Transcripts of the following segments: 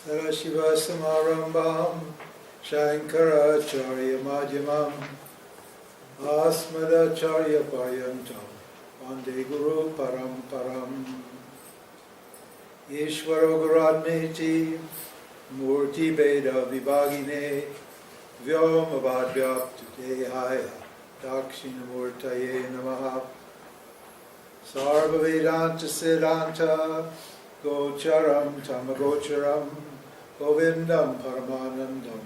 Sarashiva Samarambam Shankaracharya Madhyamam Asmadacharya Paryantam Vande Guru Paramparam Ishvara Guradmeti Murti Veda Vibhagine Vyomabhadvyaptudehaya Dakshinamurtaye Namaha Sarva Vedanta Siddhanta Gocharam Tamagocharam Govindam Paramanandam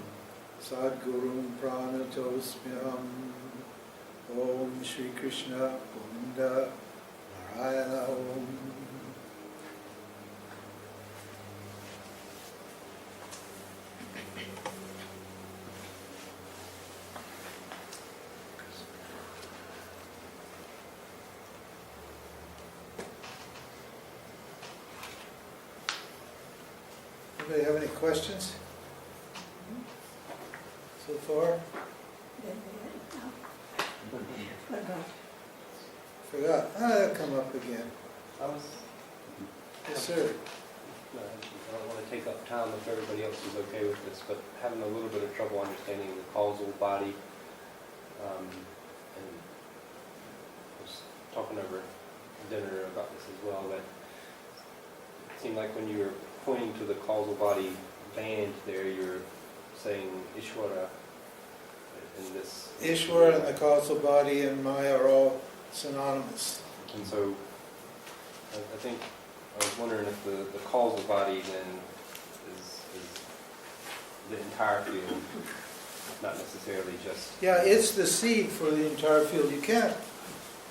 Sadgurum Pranatosmyam Om Shri Krishna Govinda Narayana Om. Anybody have any questions so far? Forgot. That'll come up again. Yes, sir. I don't want to take up time if everybody else is okay with this, but having a little bit of trouble understanding the causal body. And I was talking over dinner about this as well, but it seemed like when you were pointing to the causal body band there, you're saying Ishvara in this. Ishvara and the causal body and Maya are all synonymous. And so I think I was wondering if the causal body then is the entire field, not necessarily just. Yeah, it's the seed for the entire field. You can't,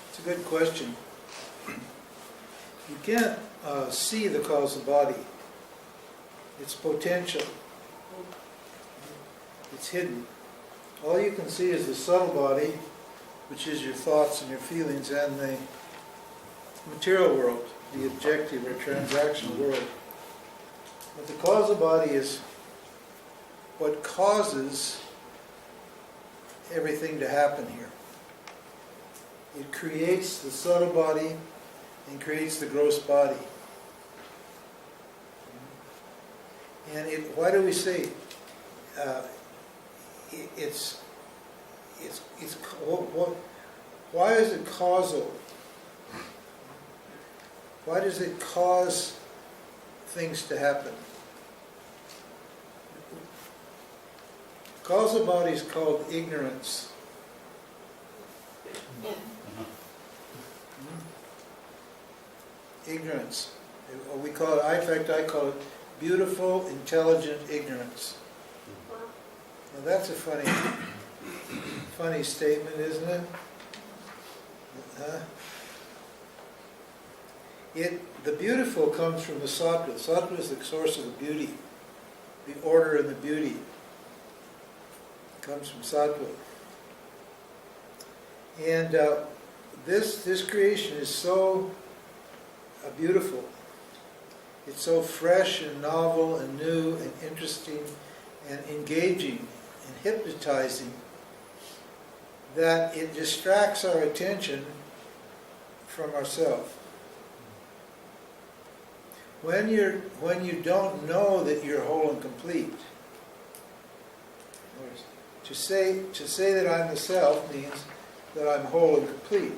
it's a good question. You can't see the causal body. It's potential. It's hidden. All you can see is the subtle body, which is your thoughts and your feelings, and the material world, the objective or transactional world. But the causal body is what causes everything to happen here. It creates the subtle body and creates the gross body. And why do we say why is it causal? Why does it cause things to happen? Causal body is called ignorance. Ignorance. We call it, in fact, I call it beautiful, intelligent ignorance. Now that's a funny statement, isn't it? The beautiful comes from the sattva. Sattva is the source of the beauty, the order and the beauty. It comes from sattva. And this creation is so beautiful. It's so fresh and novel and new and interesting and engaging and hypnotizing that it distracts our attention from ourselves. When you don't know that you're whole and complete, to say that I'm the self means that I'm whole and complete.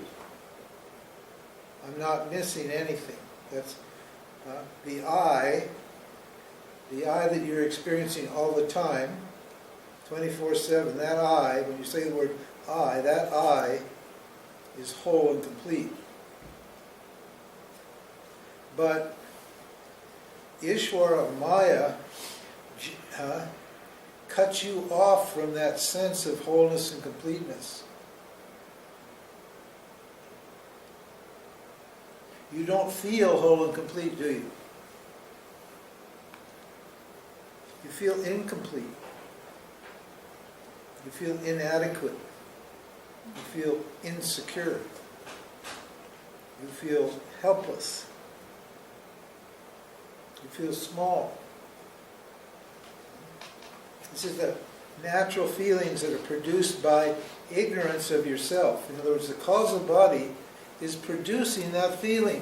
I'm not missing anything. That's the I that you're experiencing all the time, 24/7, that I, when you say the word I, that I is whole and complete. But Ishvara Maya cuts you off from that sense of wholeness and completeness. You don't feel whole and complete, do you? You feel incomplete. You feel inadequate. You feel insecure. You feel helpless. You feel small. This is the natural feelings that are produced by ignorance of yourself. In other words, the causal body is producing that feeling.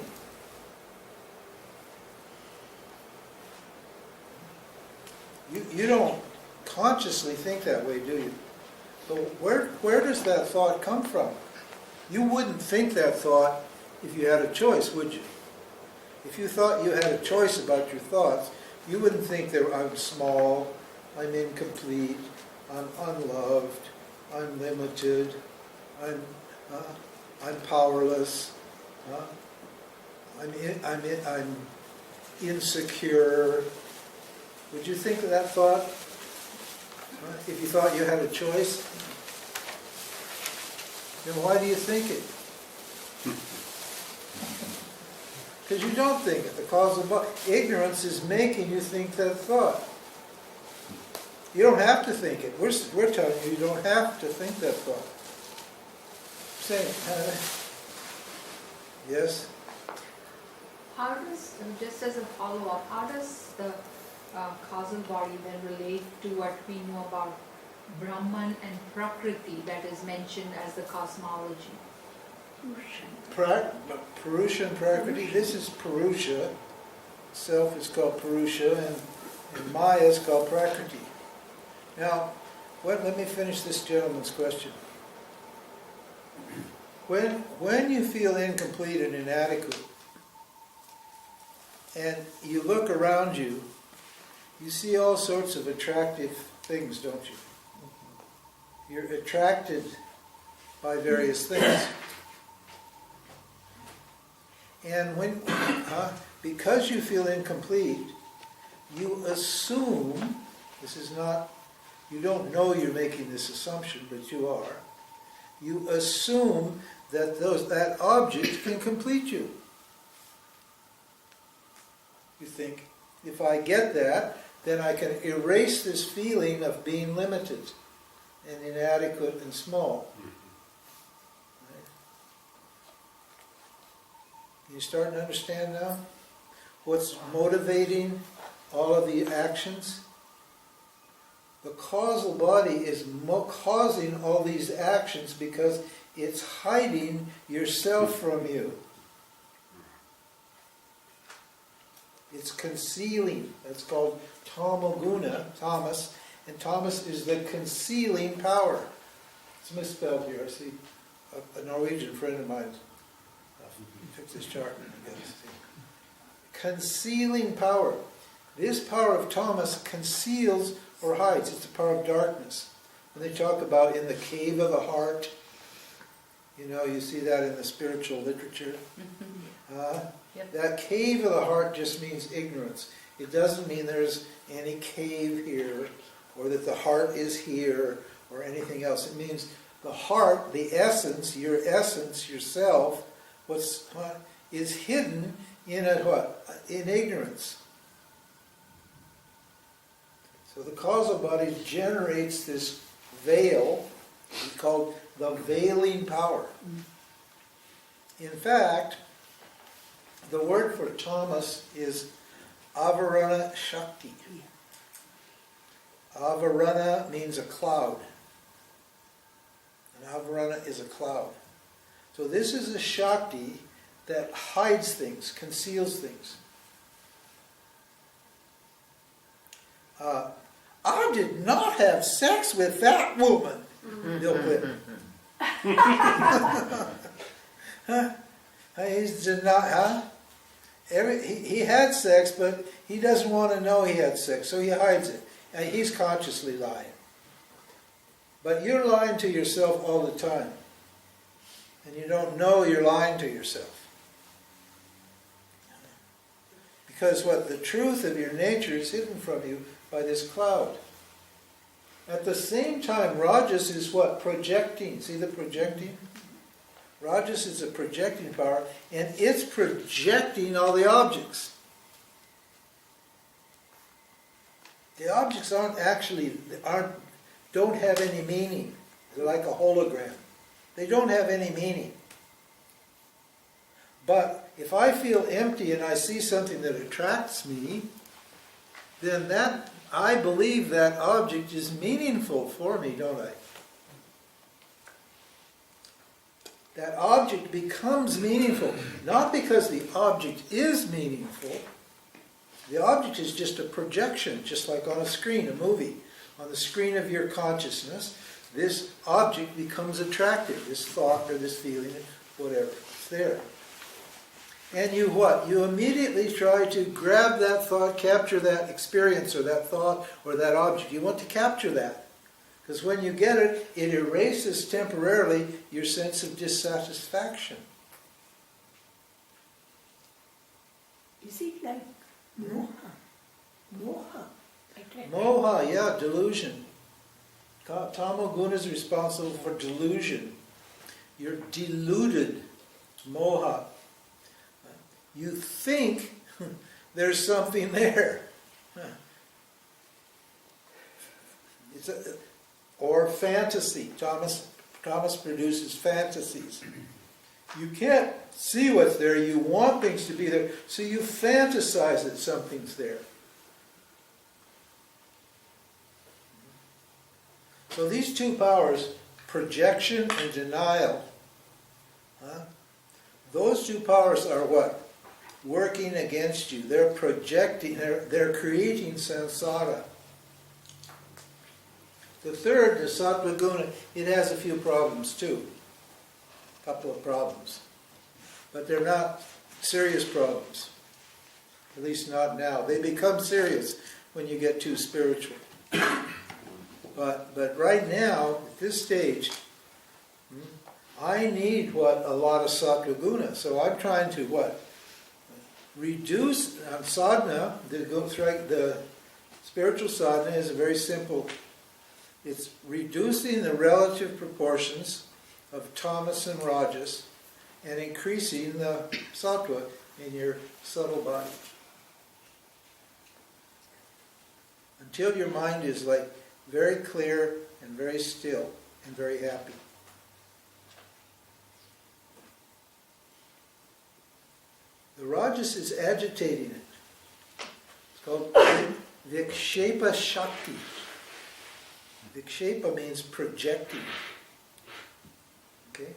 You don't consciously think that way, do you? But where does that thought come from? You wouldn't think that thought if you had a choice, would you? If you thought you had a choice about your thoughts, you wouldn't think that I'm small, I'm incomplete, I'm unloved, I'm limited, I'm powerless, I'm insecure. Would you think of that thought if you thought you had a choice? Then why do you think it? Because you don't think it. The causal body. Ignorance is making you think that thought. You don't have to think it. We're telling you don't have to think that thought. Say it. Yes? How does, just as a follow-up, how does the causal body then relate to what we know about Brahman and Prakriti that is mentioned as the cosmology? Purusha and Prakriti. This is Purusha. Self is called Purusha, and Maya is called Prakriti. Now, let me finish this gentleman's question. When you feel incomplete and inadequate, and you look around you, you see all sorts of attractive things, don't you? You're attracted by various things. And because you feel incomplete, you assume, this is not, you don't know you're making this assumption, but you are. You assume that that object can complete you. You think, if I get that, then I can erase this feeling of being limited and inadequate and small. Right? You starting to understand now what's motivating all of the actions? The causal body is causing all these actions because it's hiding yourself from you. It's concealing. That's called tamoguna, tamas, and tamas is the concealing power. It's misspelled here. I see a Norwegian friend of mine fixed this chart. Concealing power. This power of tamas conceals or hides. It's the power of darkness. When they talk about in the cave of the heart, you see that in the spiritual literature. Yep. That cave of the heart just means ignorance. It doesn't mean there's any cave here, or that the heart is here, or anything else. It means the heart, the essence, yourself, is hidden in in ignorance. So the causal body generates this veil, it's called the veiling power. In fact, the word for tamas is avarana shakti. Avarana means a cloud. And avarana is a cloud. So this is a shakti that hides things, conceals things. I did not have sex with that woman. Bill Clinton. He's not, he had sex, but he doesn't want to know he had sex, so he hides it. And he's consciously lying. But you're lying to yourself all the time. And you don't know you're lying to yourself. Because the truth of your nature is hidden from you by this cloud. At the same time, Rajas is projecting. See the projecting? Rajas is a projecting power, and it's projecting all the objects. The objects don't have any meaning. They're like a hologram. They don't have any meaning. But if I feel empty and I see something that attracts me, then I believe that object is meaningful for me, don't I? That object becomes meaningful, not because the object is meaningful, The object is just a projection, just like on a screen, a movie. On the screen of your consciousness, this object becomes attractive, this thought or this feeling, whatever, it's there. And you what? You immediately try to grab that thought, capture that experience or that thought or that object. You want to capture that. Because when you get it, it erases temporarily your sense of dissatisfaction. Is it like moha? Moha. Like that. Moha, yeah, delusion. Tamoguna is responsible for delusion. You're deluded. Moha. You think there's something there. Or fantasy. Thomas produces fantasies. You can't see what's there. You want things to be there, so you fantasize that something's there. So these two powers, projection and denial, those two powers are what? Working against you. They're projecting, they're creating samsara. The third, the sattva guna, it has a few problems too. A couple of problems. But they're not serious problems. At least not now. They become serious when you get too spiritual. But right now, at this stage, I need what? A lot of sattva guna. So I'm trying to what? Reduce sadhana. The spiritual sadhana is a very simple. It's reducing the relative proportions of tamas and rajas and increasing the sattva in your subtle body. Until your mind is like very clear and very still and very happy. The rajas is agitating it. It's called vikshepa shakti. Vikshepa means projecting. Okay?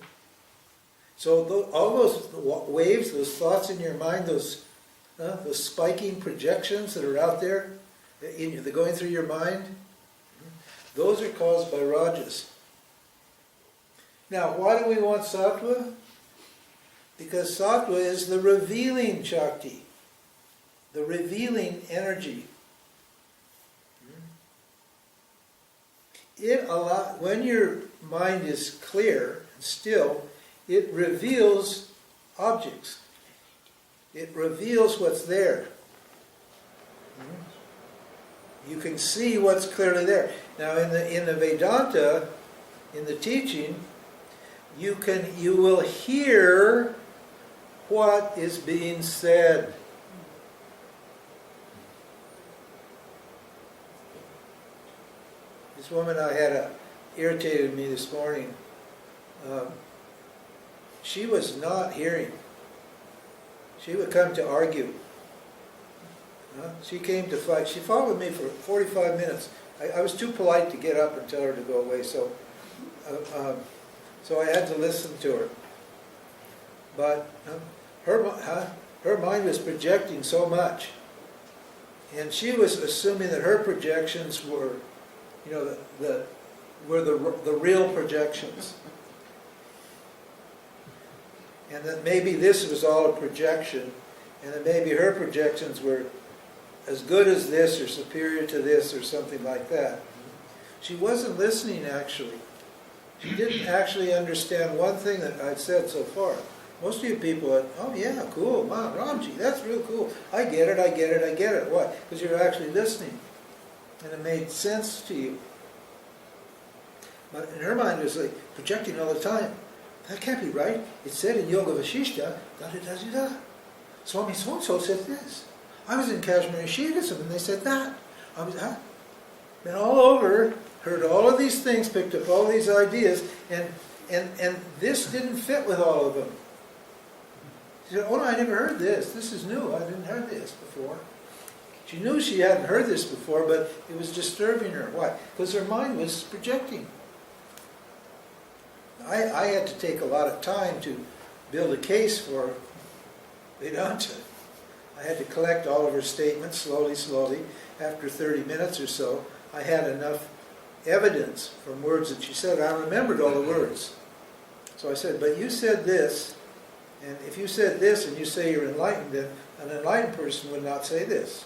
So all those waves, those thoughts in your mind, those spiking projections that are out there, they're going through your mind, those are caused by rajas. Now, why do we want sattva? Because sattva is the revealing shakti, the revealing energy. When your mind is clear and still, it reveals objects. It reveals what's there. You can see what's clearly there. Now, in the Vedanta, in the teaching, you will hear what is being said. This woman I had irritated me this morning. She was not hearing. She would come to argue. She came to fight. She fought with me for 45 minutes. I was too polite to get up and tell her to go away, so I had to listen to her. But her mind was projecting so much, and she was assuming that her projections were, the real projections, and that maybe this was all a projection, and that maybe her projections were as good as this or superior to this or something like that. She wasn't listening, actually. She didn't actually understand one thing that I'd said so far. Most of you people are, oh yeah, cool, wow, Ramji, that's real cool. I get it. Why? Because you're actually listening. And it made sense to you. But in her mind, it was like projecting all the time. That can't be right. It said in Yoga Vasishtha, da-da-da-da-da. Swami so-and-so said this. I was in Kashmiri Shivism and they said that. Been all over, heard all of these things, picked up all these ideas, and this didn't fit with all of them. She said, oh no, I never heard this. This is new. I didn't heard this before. She knew she hadn't heard this before, but it was disturbing her. Why? Because her mind was projecting. I had to take a lot of time to build a case for Vedanta. I had to collect all of her statements slowly. After 30 minutes or so, I had enough evidence from words that she said. I remembered all the words. So I said, but you said this, and if you said this and you say you're enlightened, then an enlightened person would not say this.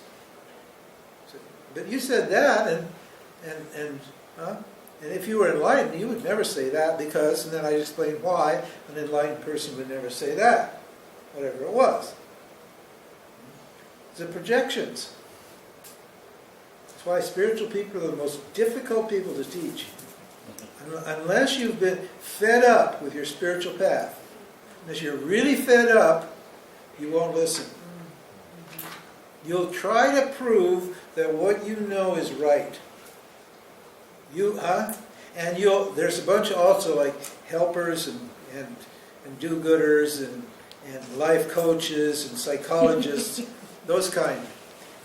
So, but you said that, and if you were enlightened, you would never say that because, and then I explained why an enlightened person would never say that, whatever it was. The projections. That's why spiritual people are the most difficult people to teach. Unless you've been fed up with your spiritual path, unless you're really fed up, you won't listen. You'll try to prove that what you know is right. And there's a bunch of also like helpers and do-gooders and life coaches and psychologists, those kind.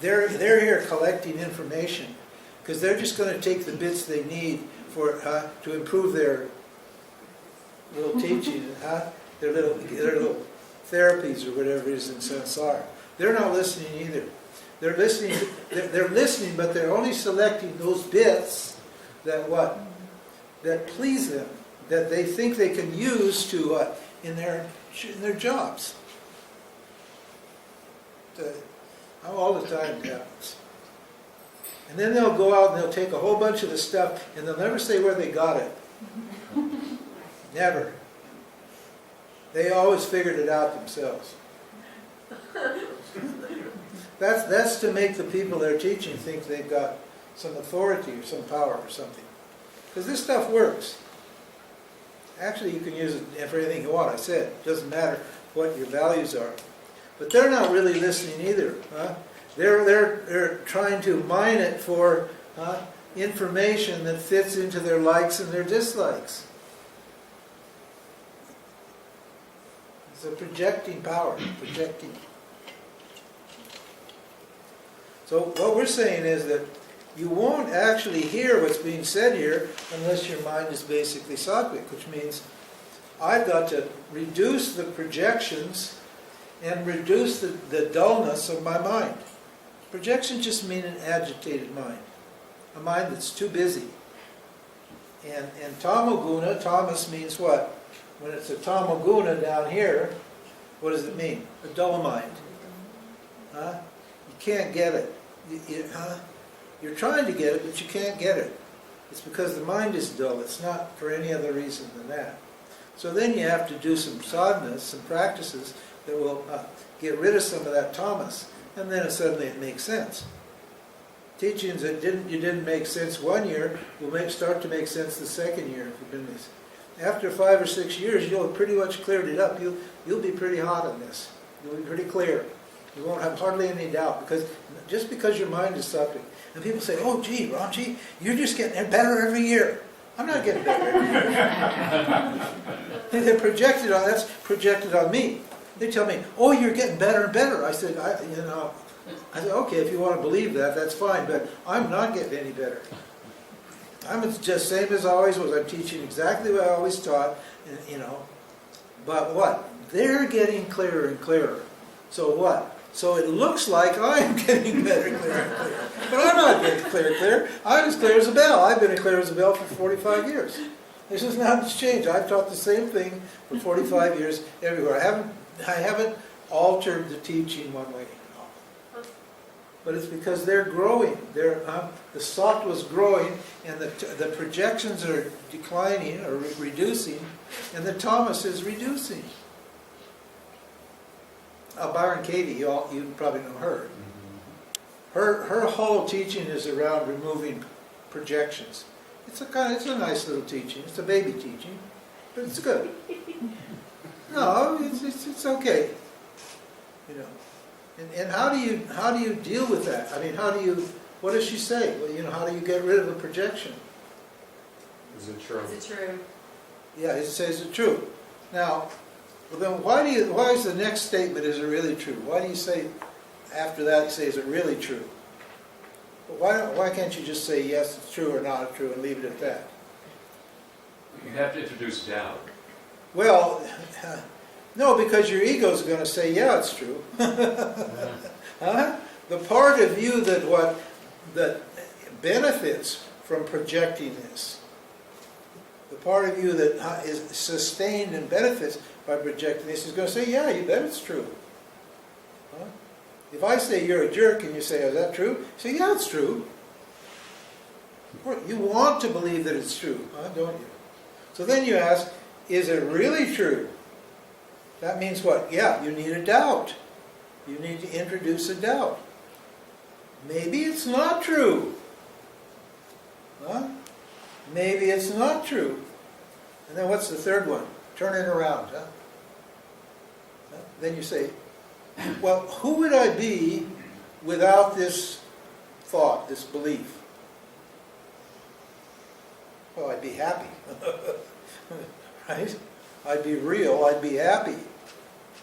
They're here collecting information because they're just going to take the bits they need for to improve their little teaching, their little therapies or whatever it is in samsara. They're not listening either. They're listening, but they're only selecting those bits that please them, that they think they can use to in their jobs. All the time it happens. And then they'll go out and they'll take a whole bunch of the stuff and they'll never say where they got it. Never. They always figured it out themselves. That's to make the people they're teaching think they've got some authority or some power or something. Because this stuff works. Actually, you can use it for anything you want. I said, it doesn't matter what your values are. But they're not really listening either. They're trying to mine it for information that fits into their likes and their dislikes. It's a projecting power, projecting. So what we're saying is that you won't actually hear what's being said here unless your mind is basically sattvic, which means I've got to reduce the projections and reduce the dullness of my mind. Projections just mean an agitated mind, a mind that's too busy. And tamoguna, tamas means what? When it's a tamoguna down here, what does it mean? A dull mind. You can't get it. You're trying to get it, but you can't get it. It's because the mind is dull. It's not for any other reason than that. So then you have to do some sadhanas, some practices that will get rid of some of that tamas, and then suddenly it makes sense. Teachings that you didn't make sense one year will start to make sense the second year if you've been this. After 5 or 6 years, you'll have pretty much cleared it up. You'll be pretty hot on this. You'll be pretty clear. You won't have hardly any doubt just because your mind is sattvic. And people say, "Oh, gee, Ramji, you're just getting better every year." I'm not getting better every year. That's projected on me. They tell me, "Oh, you're getting better and better." I said, "Okay, if you want to believe that, that's fine, but I'm not getting any better. I'm just same as I always was. I'm teaching exactly what I always taught, But what? They're getting clearer and clearer. So what? So it looks like I'm getting better, clearer and clearer. But I'm not getting clear. I'm as clear as a bell. I've been as clear as a bell for 45 years. This is not changed. I've taught the same thing for 45 years everywhere. I haven't altered the teaching one way. But it's because they're growing. The sattva was growing, and the projections are declining or reducing, and the tamas is reducing. Byron Katie, you probably know her. Her whole teaching is around removing projections. It's a nice little teaching. It's a baby teaching, but it's good. No, it's okay. And how do you deal with that? I mean, what does she say? Well, how do you get rid of the projection? Is it true? Is it true? Yeah, it says it's true. Now, well then why is the next statement, is it really true? Why do you say, after that, you say, is it really true? Well, why can't you just say, yes, it's true or not true, and leave it at that? You have to introduce doubt. Well, No, because your ego's going to say, yeah, it's true. Huh? The part of you that benefits from projecting this, the part of you that is sustained and benefits by projecting this is going to say, yeah, you bet it's true. Huh? If I say you're a jerk and you say, is that true? You say, yeah, it's true. You want to believe that it's true, huh? Don't you? So then you ask, is it really true? That means what? Yeah, you need a doubt. You need to introduce a doubt. Maybe it's not true. Huh? Maybe it's not true. And then what's the third one? Turn it around. Huh? Then you say, well, who would I be without this thought, this belief? Well, I'd be happy. Right? I'd be real, I'd be happy.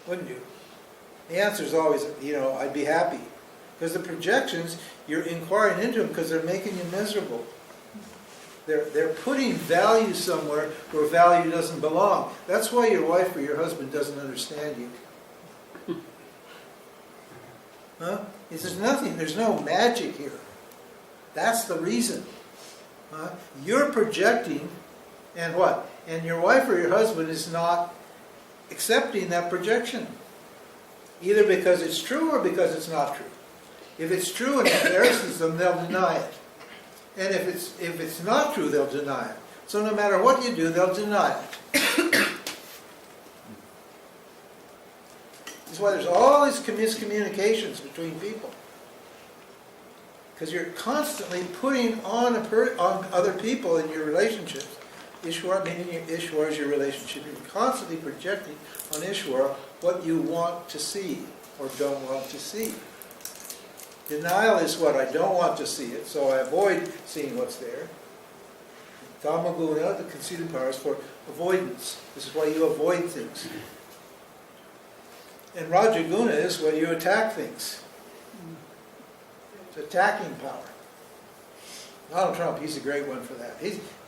Wouldn't you? The answer is always, I'd be happy. Because the projections, you're inquiring into them because they're making you miserable. They're putting value somewhere where value doesn't belong. That's why your wife or your husband doesn't understand you. Huh? There's nothing, there's no magic here. That's the reason. You're projecting, and what? And your wife or your husband is not accepting that projection. Either because it's true or because it's not true. If it's true and it embarrasses them, they'll deny it. And if it's not true, they'll deny it. So no matter what you do, they'll deny it. That's why there's all these miscommunications between people. Because you're constantly putting on other people in your relationships. Ishwar, meaning Ishwar is your relationship. You're constantly projecting on Ishwar what you want to see or don't want to see. Denial is what? I don't want to see it, so I avoid seeing what's there. Tamaguna, the conceited power, is for avoidance. This is why you avoid things. And Rajaguna is where you attack things. It's attacking power. Donald Trump, he's a great one for that.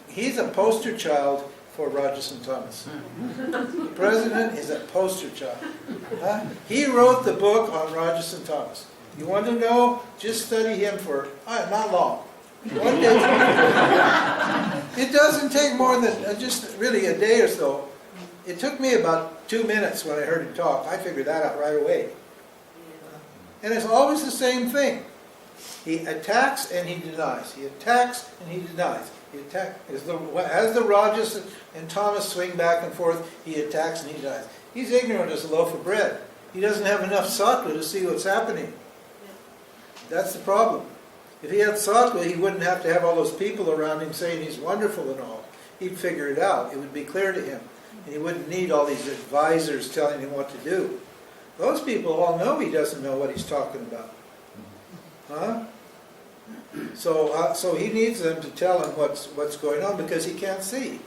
He's a poster child for Rogers and Thomas. The president is a poster child. Huh? He wrote the book on Rogers and Thomas. You want to know? Just study him for not long. 1 day. It doesn't take more than just really a day or so. It took me about 2 minutes when I heard him talk. I figured that out right away. And it's always the same thing. He attacks and he denies. He attacks and he denies. He attacks. As the Rogers and Thomas swing back and forth, he attacks and he denies. He's ignorant as a loaf of bread. He doesn't have enough sattva to see what's happening. That's the problem. If he had sattva, he wouldn't have to have all those people around him saying he's wonderful and all. He'd figure it out. It would be clear to him. And he wouldn't need all these advisors telling him what to do. Those people all know he doesn't know what he's talking about. Huh? So he needs them to tell him what's going on because he can't see.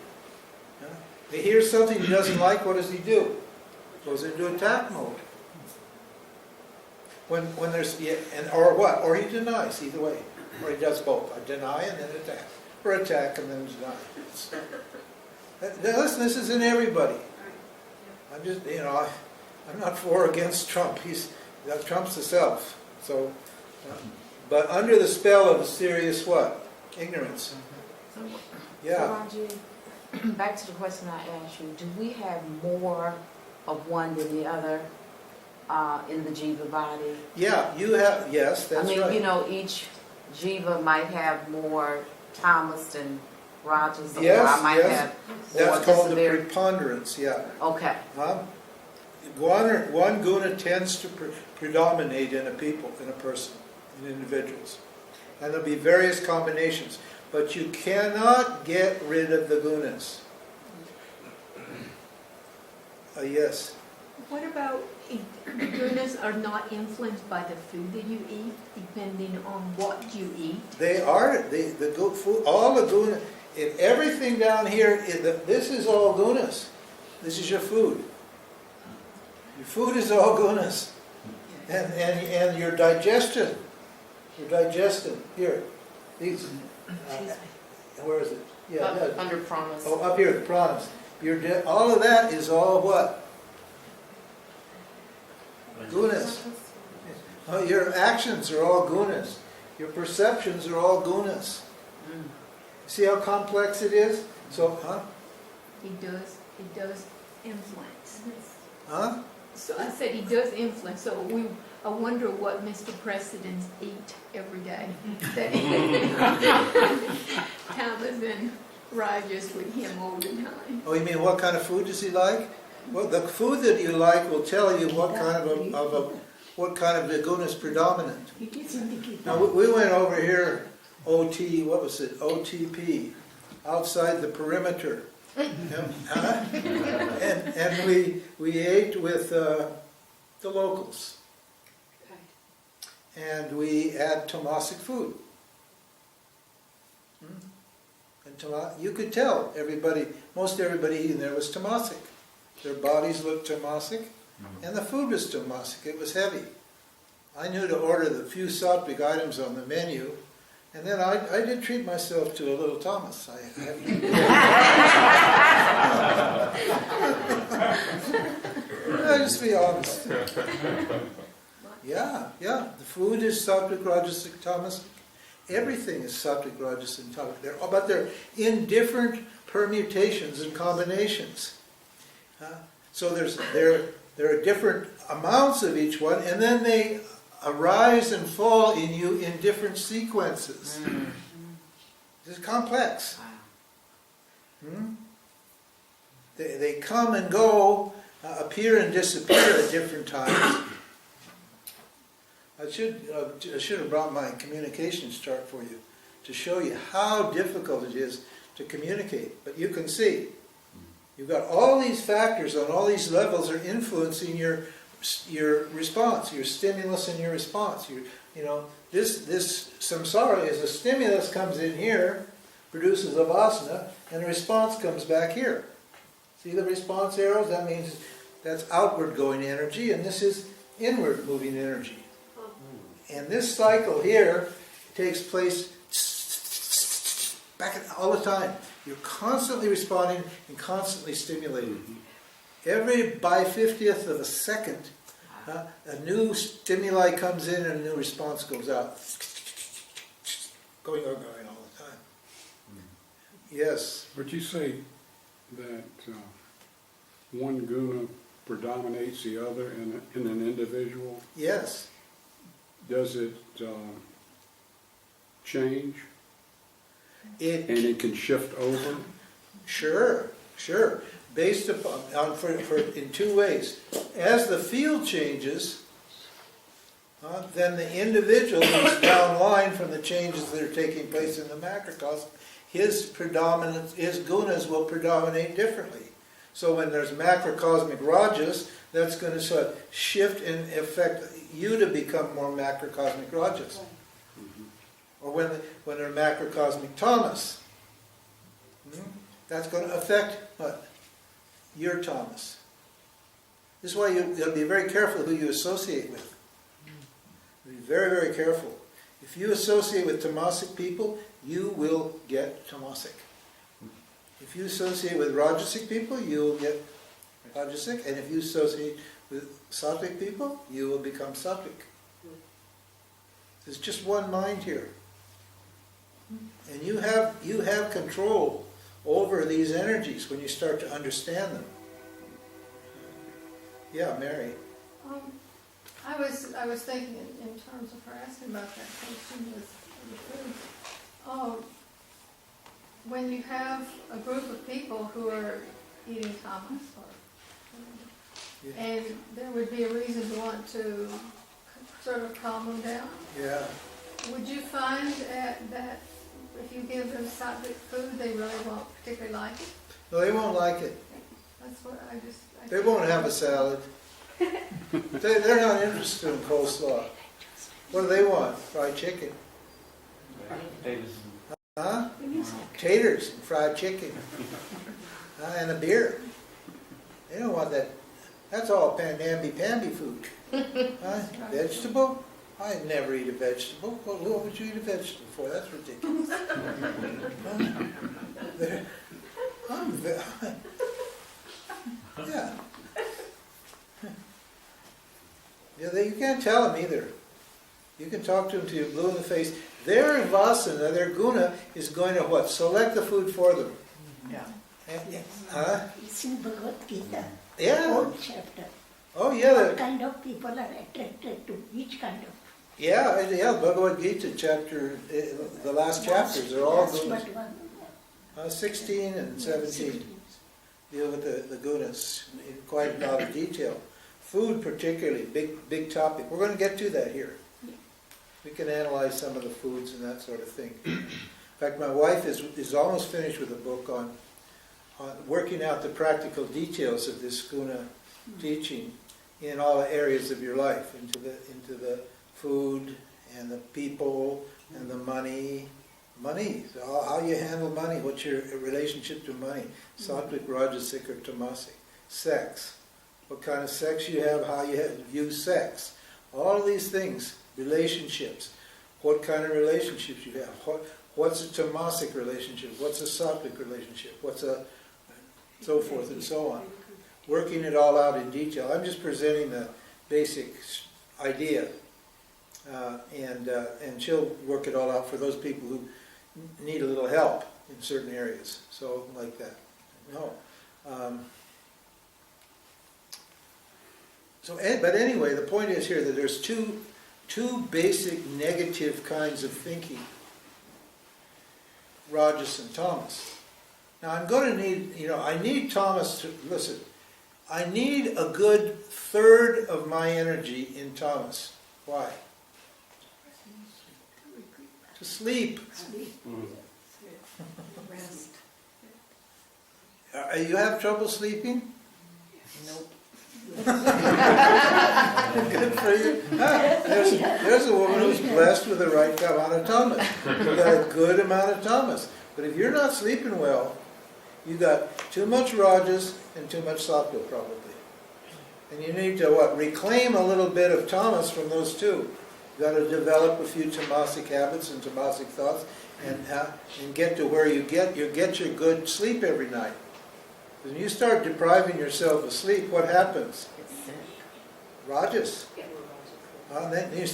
He hears something he doesn't like, what does he do? Goes into attack mode. When there's, or what? Or he denies, either way. Or he does both. I deny and then attack. Or attack and then deny. Listen, this is in everybody. I'm just, I'm not for or against Trump. Trump's the self. So, but under the spell of a serious what? Ignorance. Yeah. So Raji, back to the question I asked you, do we have more of one than the other in the jiva body? Yeah, you have, yes, that's right. Each jiva might have more tamas than rajas, or Yes, I might yes. have That's more called the severe. preponderance, yeah. Okay. One guna tends to predominate in a person, in individuals. And there'll be various combinations. But you cannot get rid of the gunas. Yes. What about if the gunas are not influenced by the food that you eat, depending on what you eat? They are, the good food, all the guna, if everything down here, this is all gunas. This is your food. Your food is all gunas. And your digestion. Here. These. Where is it? Yeah. Under promise. Oh, up here, the pranas. All of that is all what? Gunas. Oh, your actions are all gunas. Your perceptions are all gunas. See how complex it is? So, It does influence. huh? So I said he does influence, so I wonder what Mr. Presidents eat every day. Thomas and Rogers with him all the time. Oh, you mean what kind of food does he like? Well, the food that you like will tell you what kind of the guna is predominant. Now, we went over here, what was it, OTP, outside the perimeter. And we ate with the locals. And we had Tomasic food. And you could tell most everybody eating there was Tomasic. Their bodies looked Tomasic, and the food was Tomasic. It was heavy. I knew to order the few sattvic items on the menu, and then I did treat myself to a little Thomas. I'll just be honest. Yeah, the food is sattvic, rajasic, tamasic. Everything is sattvic, rajasic, and tamasic. But they're in different permutations and combinations. So there are different amounts of each one, and then they arise and fall in you in different sequences. It's complex. They come and go, appear and disappear at different times. I should have brought my communications chart for you to show you how difficult it is to communicate. But you can see, you've got all these factors on all these levels are influencing your response, your stimulus and your response. This samsara is a stimulus comes in here, produces a vasana, and a response comes back here. See the response arrows? That means that's outward going energy, and this is inward moving energy. And this cycle here takes place back all the time. You're constantly responding and constantly stimulating. Every by 50th of a second, a new stimuli comes in and a new response goes out. Going all the time. Yes. But you say that one guna predominates the other in an individual. Yes. Does it change? And it can shift over? Sure. Based upon, in two ways. As the field changes, then the individual is down line from the changes that are taking place in the macrocosm. His gunas will predominate differently. So when there's macrocosmic rajas, that's going to sort of shift and affect you to become more macrocosmic rajas. Or when they're macrocosmic tamas, that's going to affect what? Your tamas. This is why you got to be very careful who you associate with. Be very, very careful. If you associate with tamasic people, you will get tamasic. If you associate with rajasic people, you will get rajasic. And if you associate with sattvic people, you will become sattvic. There's just one mind here. And you have control over these energies when you start to understand them. Yeah, Mary. I was thinking in terms of her asking about that question with the food. When you have a group of people who are eating tamas, and there would be a reason to want to sort of calm them down. Yeah. Would you find that if you give them sattvic food, they really won't particularly like it? No, they won't like it. That's what I They won't have a salad. They're not interested in coleslaw. What do they want? Fried chicken. Davis. Huh? Taters and fried chicken. And a beer. They don't want that. That's all namby-pamby food. Vegetable? I never eat a vegetable. What would you eat a vegetable for? That's ridiculous. Yeah. Yeah, you can't tell them either. You can talk to them till you're blue in the face. Their vasana, their guna, is going to what? Select the food for them. Yeah. And- huh? It's in Bhagavad Gita, Yeah. fourth chapter. Oh, yeah. What kind of people are attracted to which kind of? Yeah, Bhagavad Gita chapter, the last chapters are all Last gunas. but one. 16 and 17 deal with the gunas in quite a lot of detail. Food particularly, big topic. We're going to get to that here. We can analyze some of the foods and that sort of thing. In fact, my wife is almost finished with a book on working out the practical details of this guna teaching in all areas of your life, into the food and the people and the money. Money, so how you handle money, what's your relationship to money, sattvic, rajasic, or tamasic. Sex, what kind of sex you have, how you view sex. All of these things, relationships, what kind of relationships you have, what's a tamasic relationship, what's a sattvic relationship, what's a so forth and so on. Working it all out in detail. I'm just presenting the basic idea, and she'll work it all out for those people who need a little help in certain areas. So like that. No. But anyway, the point is here that there's two basic negative kinds of thinking: Rajas and Tamas. Now I'm going to need, I need Tamas to listen. I need a good third of my energy in Tamas. Why? To sleep. Rest. You have trouble sleeping? Nope. Good for you. There's a woman who's blessed with the right amount of tamas. You got a good amount of tamas. But if you're not sleeping well, you got too much rajas and too much sattva probably. And you need to reclaim a little bit of tamas from those two. You got to develop a few tamasic habits and tamasic thoughts, and get to where you get your good sleep every night. When you start depriving yourself of sleep, what happens? Rajas. Then you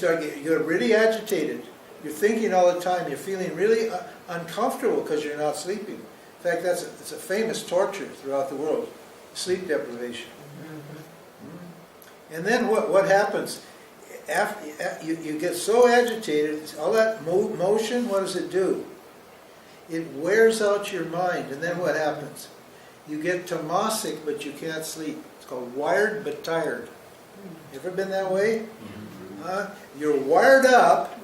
you're really agitated. You're thinking all the time. You're feeling really uncomfortable because you're not sleeping. In fact, it's a famous torture throughout the world, sleep deprivation. And then what happens? After you get so agitated, all that motion, what does it do? It wears out your mind, and then what happens? You get tamasic, but you can't sleep. It's called wired but tired. You ever been that way? You're wired up,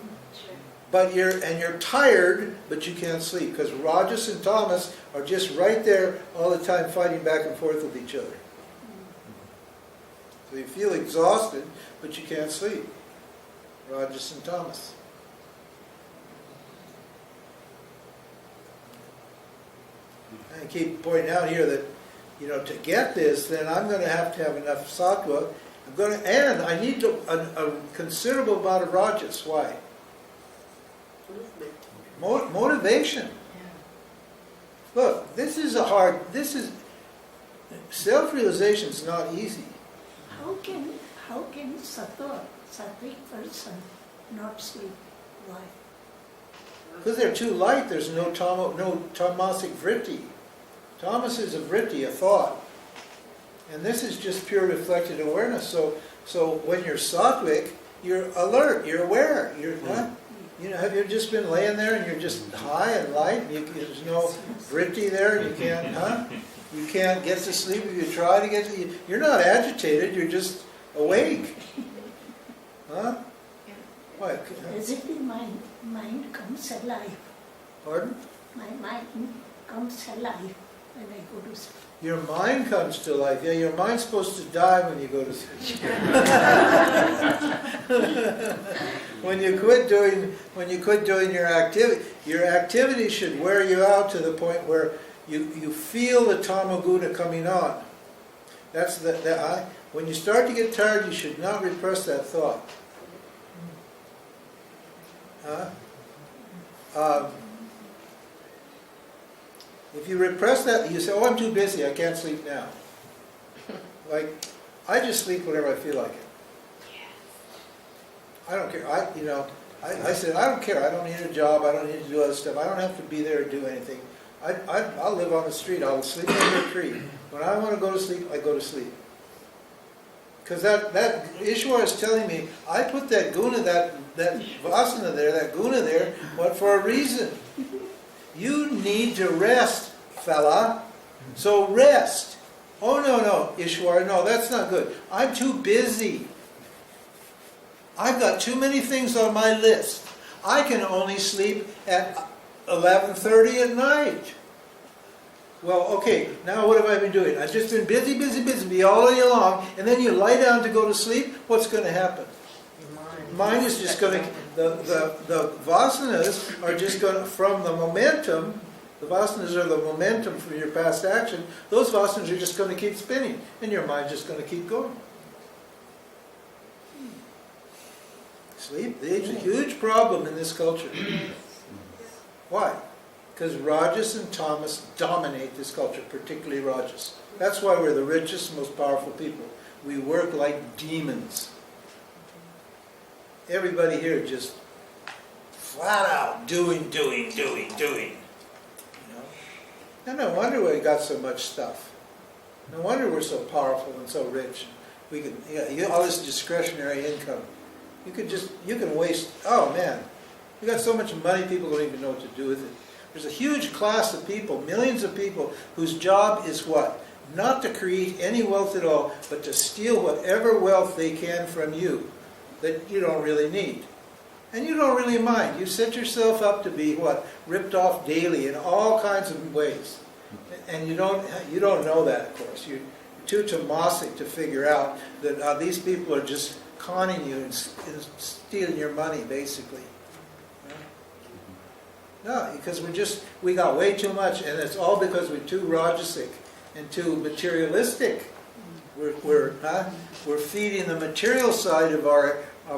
but you're tired, but you can't sleep, because Rajas and Tamas are just right there all the time fighting back and forth with each other. So you feel exhausted, but you can't sleep. Rajas and Tamas. I keep pointing out here that, to get this, then I'm going to have enough sattva. And I need a considerable amount of rajas. Why? Motivation. Look, self-realization is not easy. How can sattvic person not sleep? Why? Because they're too light, there's no tamasic vritti. Tamas is a vritti, a thought. And this is just pure reflected awareness. So when you're sattvic, you're alert, you're aware. Have you just been laying there and you're just high and light? And there's no vritti there, and you can't get to sleep if you try to get to. You're not agitated, you're just awake. Huh? What? As if my mind comes alive. Pardon? My mind comes alive when I go to sleep. Your mind comes to life. Yeah, your mind's supposed to die when you go to sleep. When you quit doing your activity should wear you out to the point where you feel the tamaguna coming on. That's when you start to get tired, you should not repress that thought. If you repress that, you say, "Oh, I'm too busy, I can't sleep now." Like, I just sleep whenever I feel like it. I don't care. I said, I don't care. I don't need a job. I don't need to do other stuff. I don't have to be there to do anything. I'll live on the street. I'll sleep under a tree. When I want to go to sleep, I go to sleep. Because that Ishwar is telling me, I put that guna, that vasana there, that guna there, but for a reason. You need to rest, fella. So rest. Oh, no, Ishwar, no, that's not good. I'm too busy. I've got too many things on my list. I can only sleep at 11:30 at night. Well, okay, now what have I been doing? I've just been busy all day long, and then you lie down to go to sleep, what's going to happen? Mind is just going to, the vasanas are just going to, from the momentum, the vasanas are the momentum from your past action, those vasanas are just going to keep spinning, and your mind's just going to keep going. Sleep is a huge problem in this culture. Why? Because Rajas and Tamas dominate this culture, particularly Rajas. That's why we're the richest, most powerful people. We work like demons. Everybody here just flat out doing. You know? And no wonder we got so much stuff. No wonder we're so powerful and so rich. We can, all this discretionary income. You can waste, oh man, we got so much money people don't even know what to do with it. There's a huge class of people, millions of people, whose job is what? Not to create any wealth at all, but to steal whatever wealth they can from you that you don't really need. And you don't really mind. You set yourself up to be what? Ripped off daily in all kinds of ways. And you don't know that, of course. You're too tamasic to figure out that these people are just conning you and stealing your money, basically. No, because we got way too much, and it's all because we're too rajasic and too materialistic. We're feeding the material side of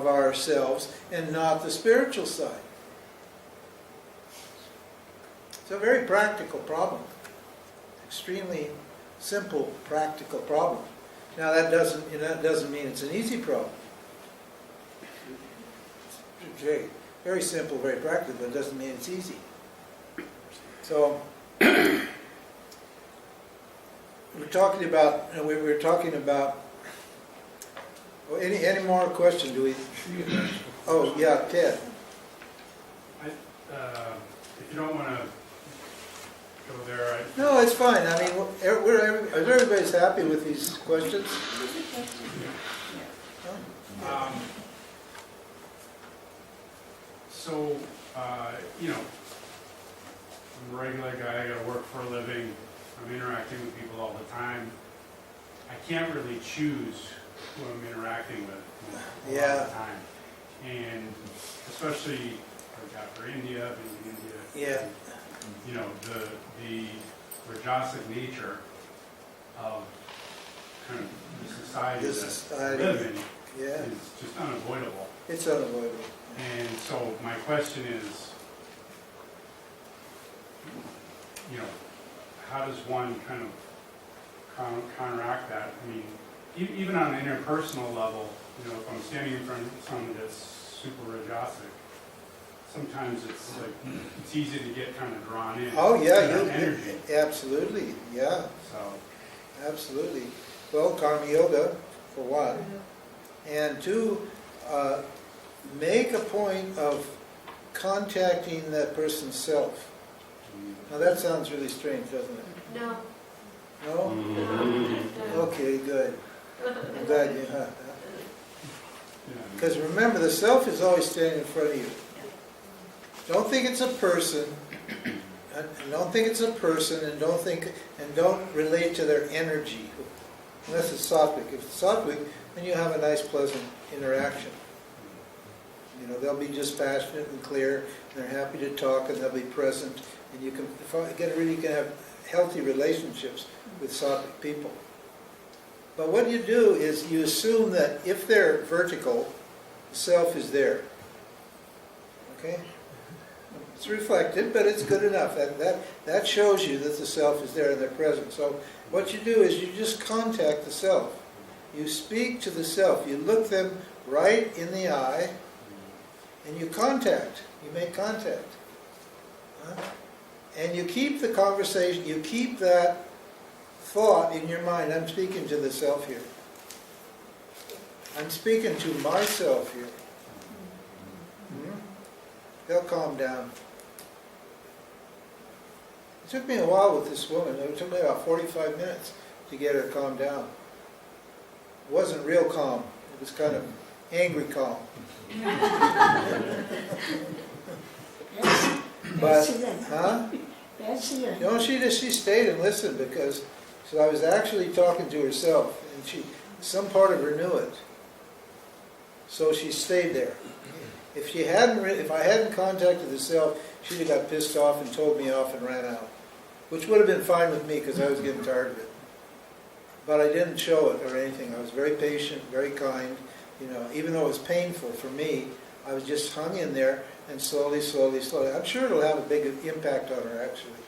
ourselves and not the spiritual side. It's a very practical problem. Extremely simple, practical problem. Now that doesn't mean it's an easy problem. It's very, very simple, very practical, but it doesn't mean it's easy. So we were talking about. Well, any more question? Do we? Oh yeah, Ted. If you don't want to go there, No, it's fine. I mean, everybody's happy with these questions. So, I'm a regular guy, I gotta work for a living, I'm interacting with people all the time. I can't really choose who I'm interacting with a lot of the time. And especially, for India, being in India, the Rajasic nature of kind of the society that we live in is just unavoidable. It's unavoidable. And so my question is, how does one kind of counteract that? I mean, even on an interpersonal level, if I'm standing in front of someone that's super Rajasic, sometimes it's easy to get kind of drawn in. Oh yeah, energy. Absolutely, yeah. So absolutely. Well, karma yoga for one, and two, make a point of contacting that person's self. Now that sounds really strange, doesn't it? No. No? No. Okay, good. I'm glad you have that. Because remember, the self is always standing in front of you. Don't think it's a person. And don't think it's a person, and don't relate to their energy. Unless it's sattvic. If it's sattvic, then you have a nice, pleasant interaction. They'll be just passionate and clear, and they're happy to talk, and they'll be present, and you can have healthy relationships with sattvic people. But what you do is you assume that if they're vertical, the self is there. Okay? It's reflected, but it's good enough. That shows you that the self is there and they're present. So what you do is you just contact the self. You speak to the self. You look them right in the eye, and you make contact. Huh? And you keep the conversation, you keep that thought in your mind. I'm speaking to the self here. I'm speaking to myself here. They'll calm down. It took me a while with this woman. It took me about 45 minutes to get her to calm down. It wasn't real calm. It was kind of angry calm. But, huh? No, she stayed and listened because so I was actually talking to herself, and some part of her knew it. So she stayed there. If I hadn't contacted the self, she'd have got pissed off and told me off and ran out, which would have been fine with me because I was getting tired of it. But I didn't show it or anything. I was very patient, very kind. Even though it was painful for me, I was just hung in there and slowly. I'm sure it'll have a big impact on her actually.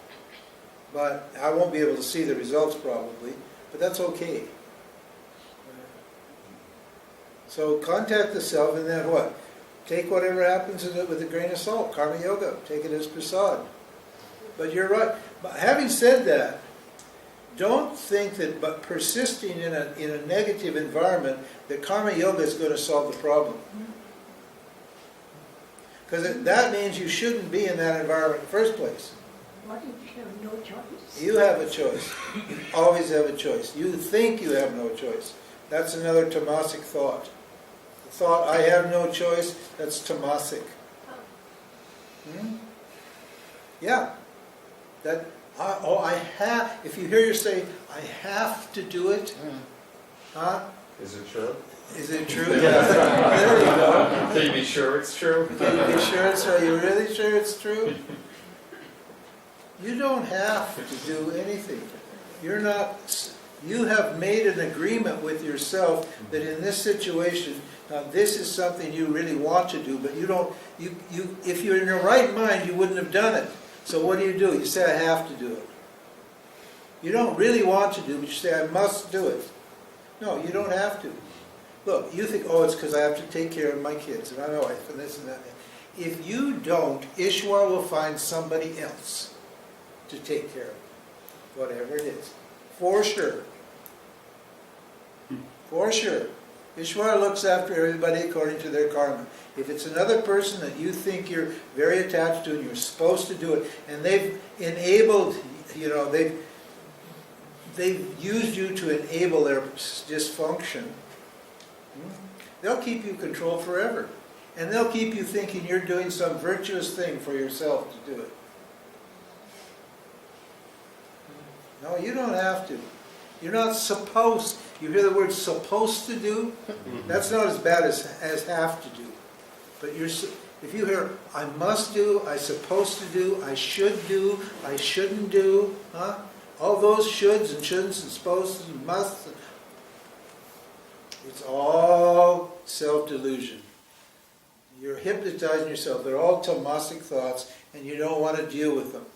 But I won't be able to see the results probably, but that's okay. So contact the self and then what? Take whatever happens in it with a grain of salt. Karma Yoga. Take it as prasad. But you're right. But having said that, don't think that but persisting in a negative environment that Karma Yoga is going to solve the problem. Because that means you shouldn't be in that environment in the first place. What if you have no choice? You have a choice. You always have a choice. You think you have no choice. That's another tamasic thought. The thought, I have no choice, that's tamasic. Yeah. I have, if you hear you say, I have to do it, huh? Is it true? Is it true? There you go. Can you be sure it's true? Can you be sure it's true? Are you really sure it's true? You don't have to do anything. You have made an agreement with yourself that in this situation, now this is something you really want to do, but if you're in your right mind, you wouldn't have done it. So what do? You say, I have to do it. You don't really want to do it, but you say, I must do it. No, you don't have to. Look, you think, it's because I have to take care of my kids and my wife and this and that. If you don't, Ishwar will find somebody else to take care of whatever it is. For sure. For sure. Ishwar looks after everybody according to their karma. If it's another person that you think you're very attached to and you're supposed to do it, and they've enabled, they've used you to enable their dysfunction, they'll keep you in control forever. And they'll keep you thinking you're doing some virtuous thing for yourself to do it. No, you don't have to. You're not supposed. You hear the word supposed to do? That's not as bad as have to do. But if you hear, I must do, I supposed to do, I should do, I shouldn't do, huh? All those shoulds and shouldn'ts and supposeds and musts, it's all self-delusion. You're hypnotizing yourself. They're all tamasic thoughts, and you don't want to deal with them.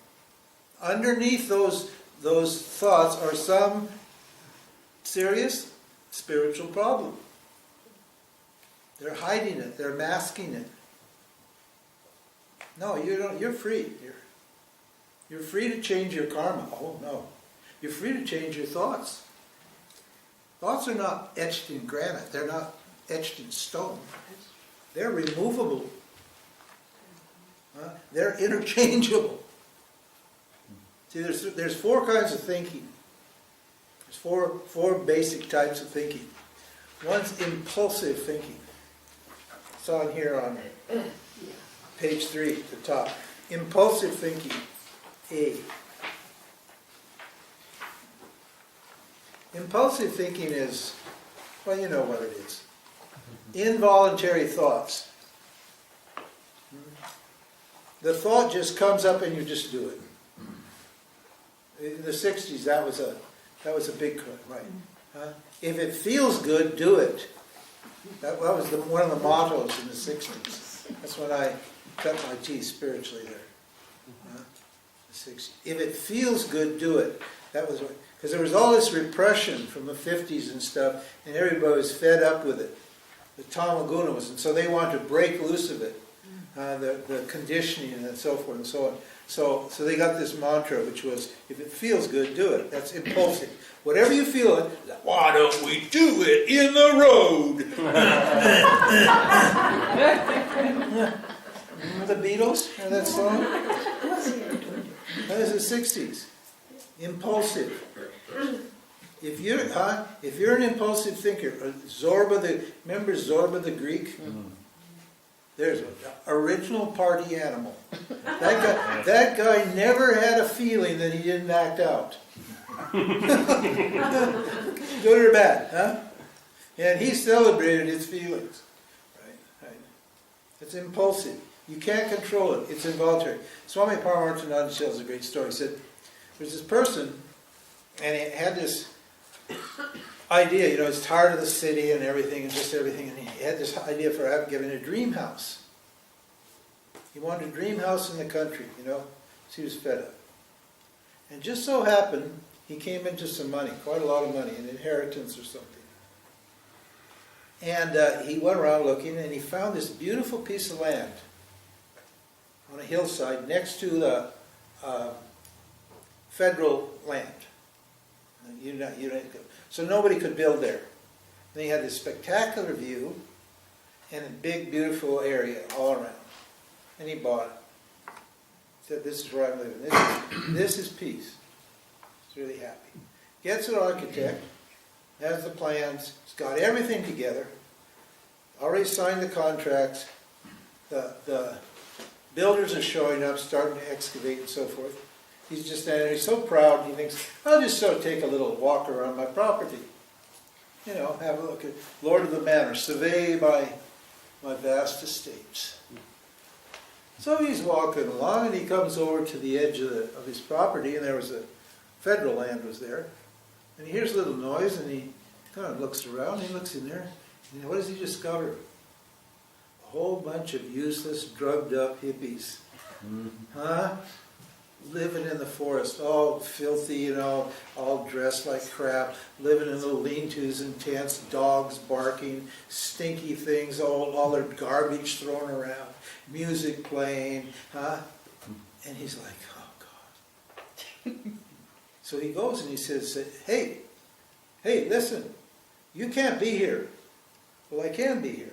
Underneath those thoughts are some serious spiritual problem. They're hiding it. They're masking it. No, you don't. You're free. You're free to change your karma. Oh no, you're free to change your thoughts. Thoughts are not etched in granite. They're not etched in stone. They're removable. They're interchangeable. See, there's four kinds of thinking. There's four basic types of thinking. One's impulsive thinking. It's on here on page 3 at the top. Impulsive thinking, A. Impulsive thinking is, well, you know what it is. Involuntary thoughts. The thought just comes up and you just do it. In the 60s, that was a big cut, right? If it feels good, do it. That was one of the mottos in the 60s. That's when I cut my teeth spiritually there. The 60s. If it feels good, do it. That was because there was all this repression from the 50s and stuff, and everybody was fed up with it. The Tamagunas, and so they wanted to break loose of it. the conditioning and so forth and so on. So they got this mantra, which was, if it feels good, do it. That's impulsive. Whatever you feel, why don't we do it in the road? Remember the Beatles? Remember that song? That was the 60s. Impulsive. If you're an impulsive thinker, remember Zorba the Greek? There's an original party animal. That guy never had a feeling that he didn't act out. Good or bad, huh? And he celebrated his feelings. Right. It's impulsive. You can't control it. It's involuntary. Swami Paramarthananda tells a great story. He said, there's this person, and he had this idea, he's tired of the city and everything, and just everything, and he had this idea for giving a dream house. He wanted a dream house in the country, so he was fed up. And just so happened, he came into some money, quite a lot of money, an inheritance or something. And he went around looking, and he found this beautiful piece of land on a hillside next to the federal land. So nobody could build there. And he had this spectacular view and a big, beautiful area all around. And he bought it. He said, this is where I'm living. This is peace. He's really happy. Gets an architect, has the plans, he's got everything together, already signed the contracts, the builders are showing up, starting to excavate and so forth. He's just standing there, he's so proud, he thinks, I'll just sort of take a little walk around my property. Have a look at Lord of the Manor, survey my vast estates. So he's walking along, and he comes over to the edge of his property, and there was federal land was there. And he hears a little noise, and he kind of looks around, and he looks in there, and what does he discover? A whole bunch of useless, drugged-up hippies. Huh? Living in the forest, all filthy, all dressed like crap, living in little lean-tos and tents, dogs barking, stinky things, all their garbage thrown around, music playing, huh? And he's like, oh God. So he goes and he says, hey, listen, you can't be here. Well, I can be here.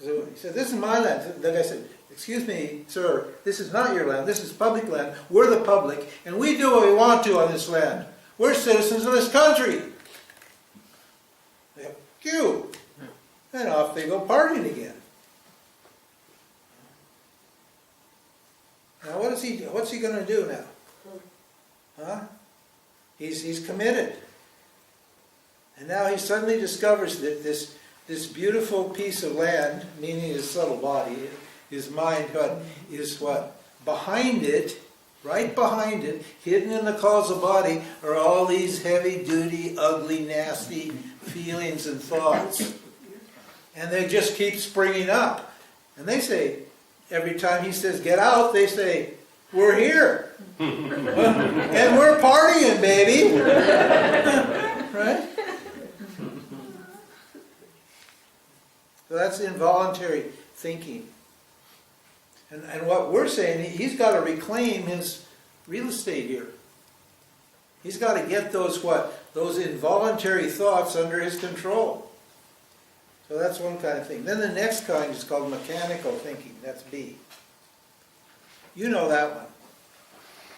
So he said, this is my land. The guy said, excuse me, sir, this is not your land. This is public land. We're the public, and we do what we want to on this land. We're citizens of this country. They go, you. And off they go partying again. Now what's he going to do now? Huh? He's committed. And now he suddenly discovers that this beautiful piece of land, meaning his subtle body, his mind, is what? Behind it, right behind it, hidden in the causal body, are all these heavy-duty, ugly, nasty feelings and thoughts. And they just keep springing up. And they say, every time he says, get out, they say, we're here. And we're partying, baby. Right? So that's involuntary thinking. And what we're saying, he's got to reclaim his real estate here. He's got to get those involuntary thoughts under his control. So that's one kind of thing. Then the next kind is called mechanical thinking. That's B. You know that one.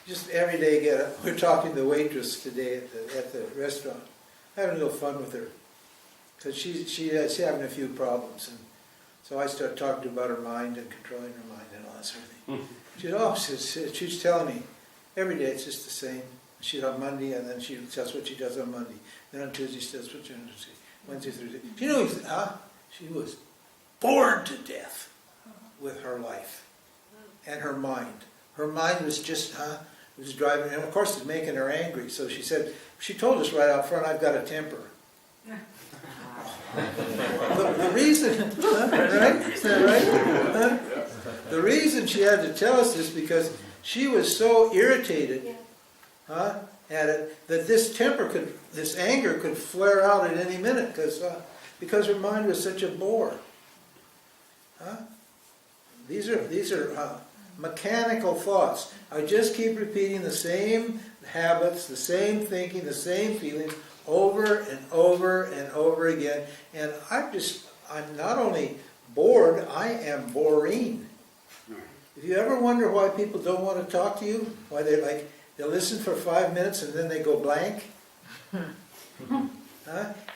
Just every day we're talking to the waitress today at the restaurant. Having a little fun with her. Because she's having a few problems. And so I start talking to her about her mind and controlling her mind and all that sort of thing. She's telling me, every day it's just the same. She's on Monday, and then she tells what she does on Monday. Then on Tuesday she does what she does on Tuesday. Wednesday, Thursday. She was bored to death with her life and her mind. Her mind was just, it was driving her, and of course it's making her angry. So she told us right out front, I've got a temper. The reason, right? Is that right? The reason she had to tell us this because she was so irritated at it that this anger could flare out at any minute because her mind was such a bore. These are mechanical thoughts. I just keep repeating the same habits, the same thinking, the same feelings over and over and over again. And I'm not only bored, I am boring. If you ever wonder why people don't want to talk to you, why they'll listen for 5 minutes and then they go blank.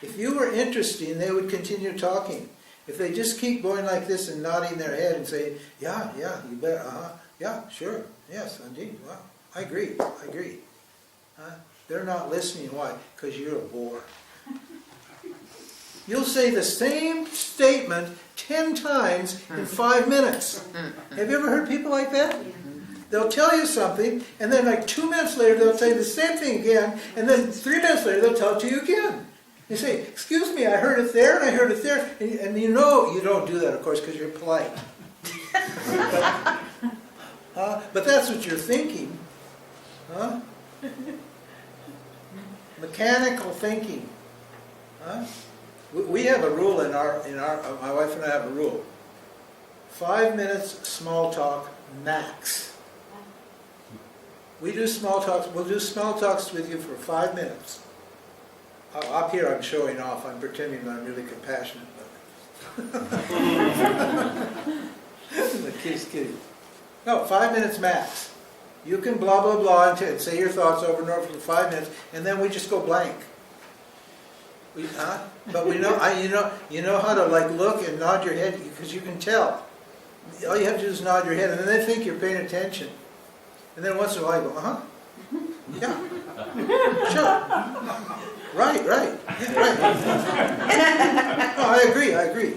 If you were interesting, they would continue talking. If they just keep going like this and nodding their head and say, yeah, you bet, yeah, sure, yes, indeed, wow, I agree. They're not listening. Why? Because you're a bore. You'll say the same statement 10 times in 5 minutes. Have you ever heard people like that? They'll tell you something, and then like 2 minutes later they'll say the same thing again, and then 3 minutes later they'll tell it to you again. You say, excuse me, I heard it there, and I heard it there. And you know you don't do that, of course, because you're polite. But that's what you're thinking. Huh? Mechanical thinking. Huh? We have a rule in our, my wife and I have a rule. 5 minutes small talk max. We do small talks, we'll do small talks with you for 5 minutes. Up here I'm showing off, I'm pretending that I'm really compassionate. The kid's kidding. No, 5 minutes max. You can blah, blah, blah, and say your thoughts over and over for 5 minutes, and then we just go blank. But we know, you know how to like look and nod your head, because you can tell. All you have to do is nod your head, and then they think you're paying attention. And then once in a while you go, yeah, sure, right, yeah, right. Oh, I agree.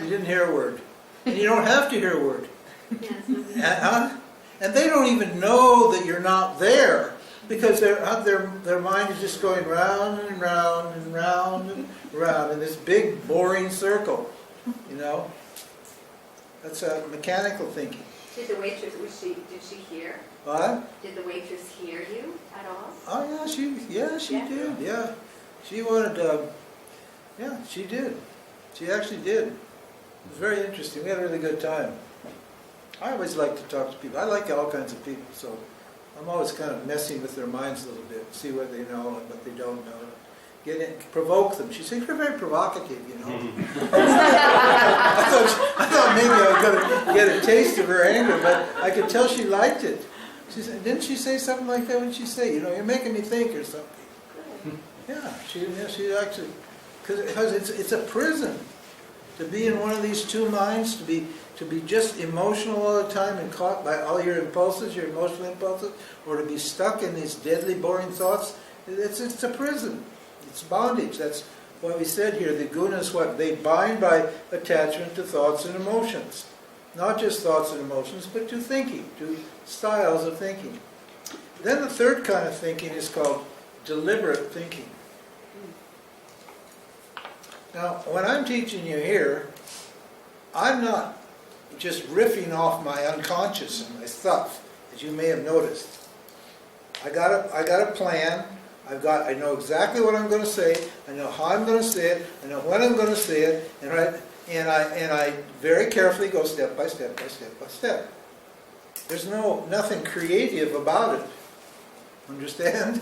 You didn't hear a word. And you don't have to hear a word. And they don't even know that you're not there, because their mind is just going round and round and round and round in this big boring circle, you know. That's mechanical thinking. Did the waitress, did she hear? What? Did the waitress hear you at all? Oh yeah, she did. Yeah, she wanted. She did. She actually did. It was very interesting. We had a really good time. I always like to talk to people. I like all kinds of people, so I'm always kind of messing with their minds a little bit, see what they know and what they don't know. Provoke them. She said, "You're very provocative, you know." I thought maybe I was going to get a taste of her anger, but I could tell she liked it. She said, "Didn't she say something like that? What did she say? You know, you're making me think," or something. Yeah, she actually, because it's a prison to be in one of these two minds, to be just emotional all the time and caught by all your impulses, your emotional impulses, or to be stuck in these deadly, boring thoughts. It's a prison. It's bondage. That's what we said here. The gunas, what? They bind by attachment to thoughts and emotions. Not just thoughts and emotions, but to thinking, to styles of thinking. Then the third kind of thinking is called deliberate thinking. Now, when I'm teaching you here, I'm not just riffing off my unconscious and my stuff, as you may have noticed. I got a plan. I know exactly what I'm going to say. I know how I'm going to say it. I know when I'm going to say it. And I very carefully go step by step by step by step. There's nothing creative about it. Understand?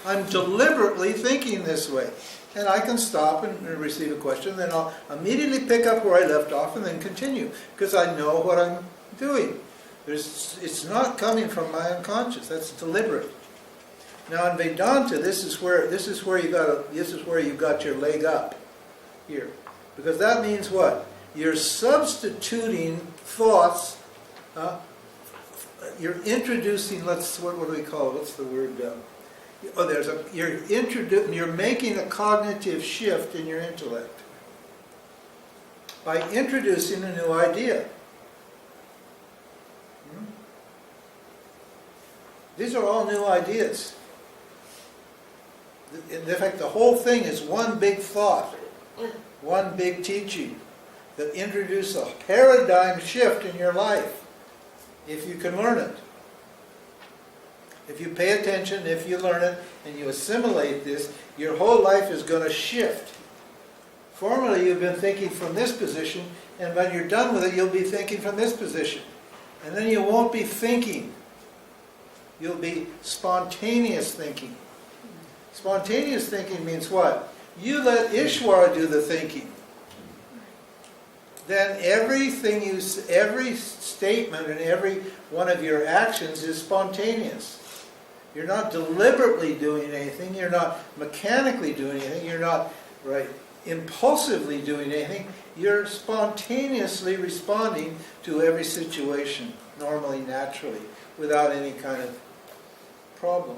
I'm deliberately thinking this way. And I can stop and receive a question, then I'll immediately pick up where I left off and then continue, because I know what I'm doing. It's not coming from my unconscious. That's deliberate. Now in Vedanta, this is where you got your leg up here, because that means what? You're substituting thoughts. You're introducing. What do we call it? What's the word? You're making a cognitive shift in your intellect by introducing a new idea. These are all new ideas. In fact, the whole thing is one big thought, one big teaching that introduces a paradigm shift in your life, if you can learn it. If you pay attention, if you learn it, and you assimilate this, your whole life is going to shift Formerly, you've been thinking from this position, and when you're done with it, you'll be thinking from this position. And then you won't be thinking. You'll be spontaneous thinking. Spontaneous thinking means what? You let Ishwara do the thinking. Then everything every statement and every one of your actions is spontaneous. You're not deliberately doing anything. You're not mechanically doing anything. You're not impulsively doing anything. You're spontaneously responding to every situation, normally, naturally, without any kind of problem.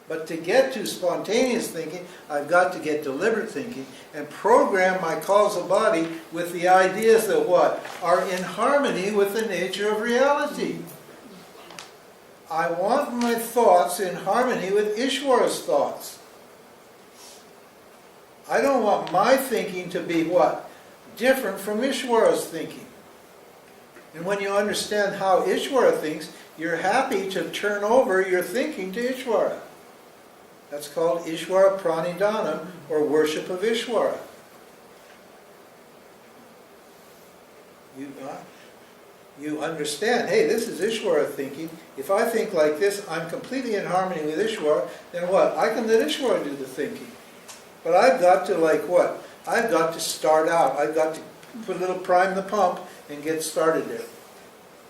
But to get to spontaneous thinking, I've got to get deliberate thinking and program my causal body with the ideas that what? Are in harmony with the nature of reality. I want my thoughts in harmony with Ishwara's thoughts. I don't want my thinking to be what? Different from Ishwara's thinking. And when you understand how Ishwara thinks, you're happy to turn over your thinking to Ishwara. That's called Ishwara Pranidhana, or worship of Ishwara. You understand, hey, this is Ishwara thinking. If I think like this, I'm completely in harmony with Ishwara, then what? I can let Ishwara do the thinking. But I've got to, like what? I've got to start out. I've got to put a little prime the pump and get started there.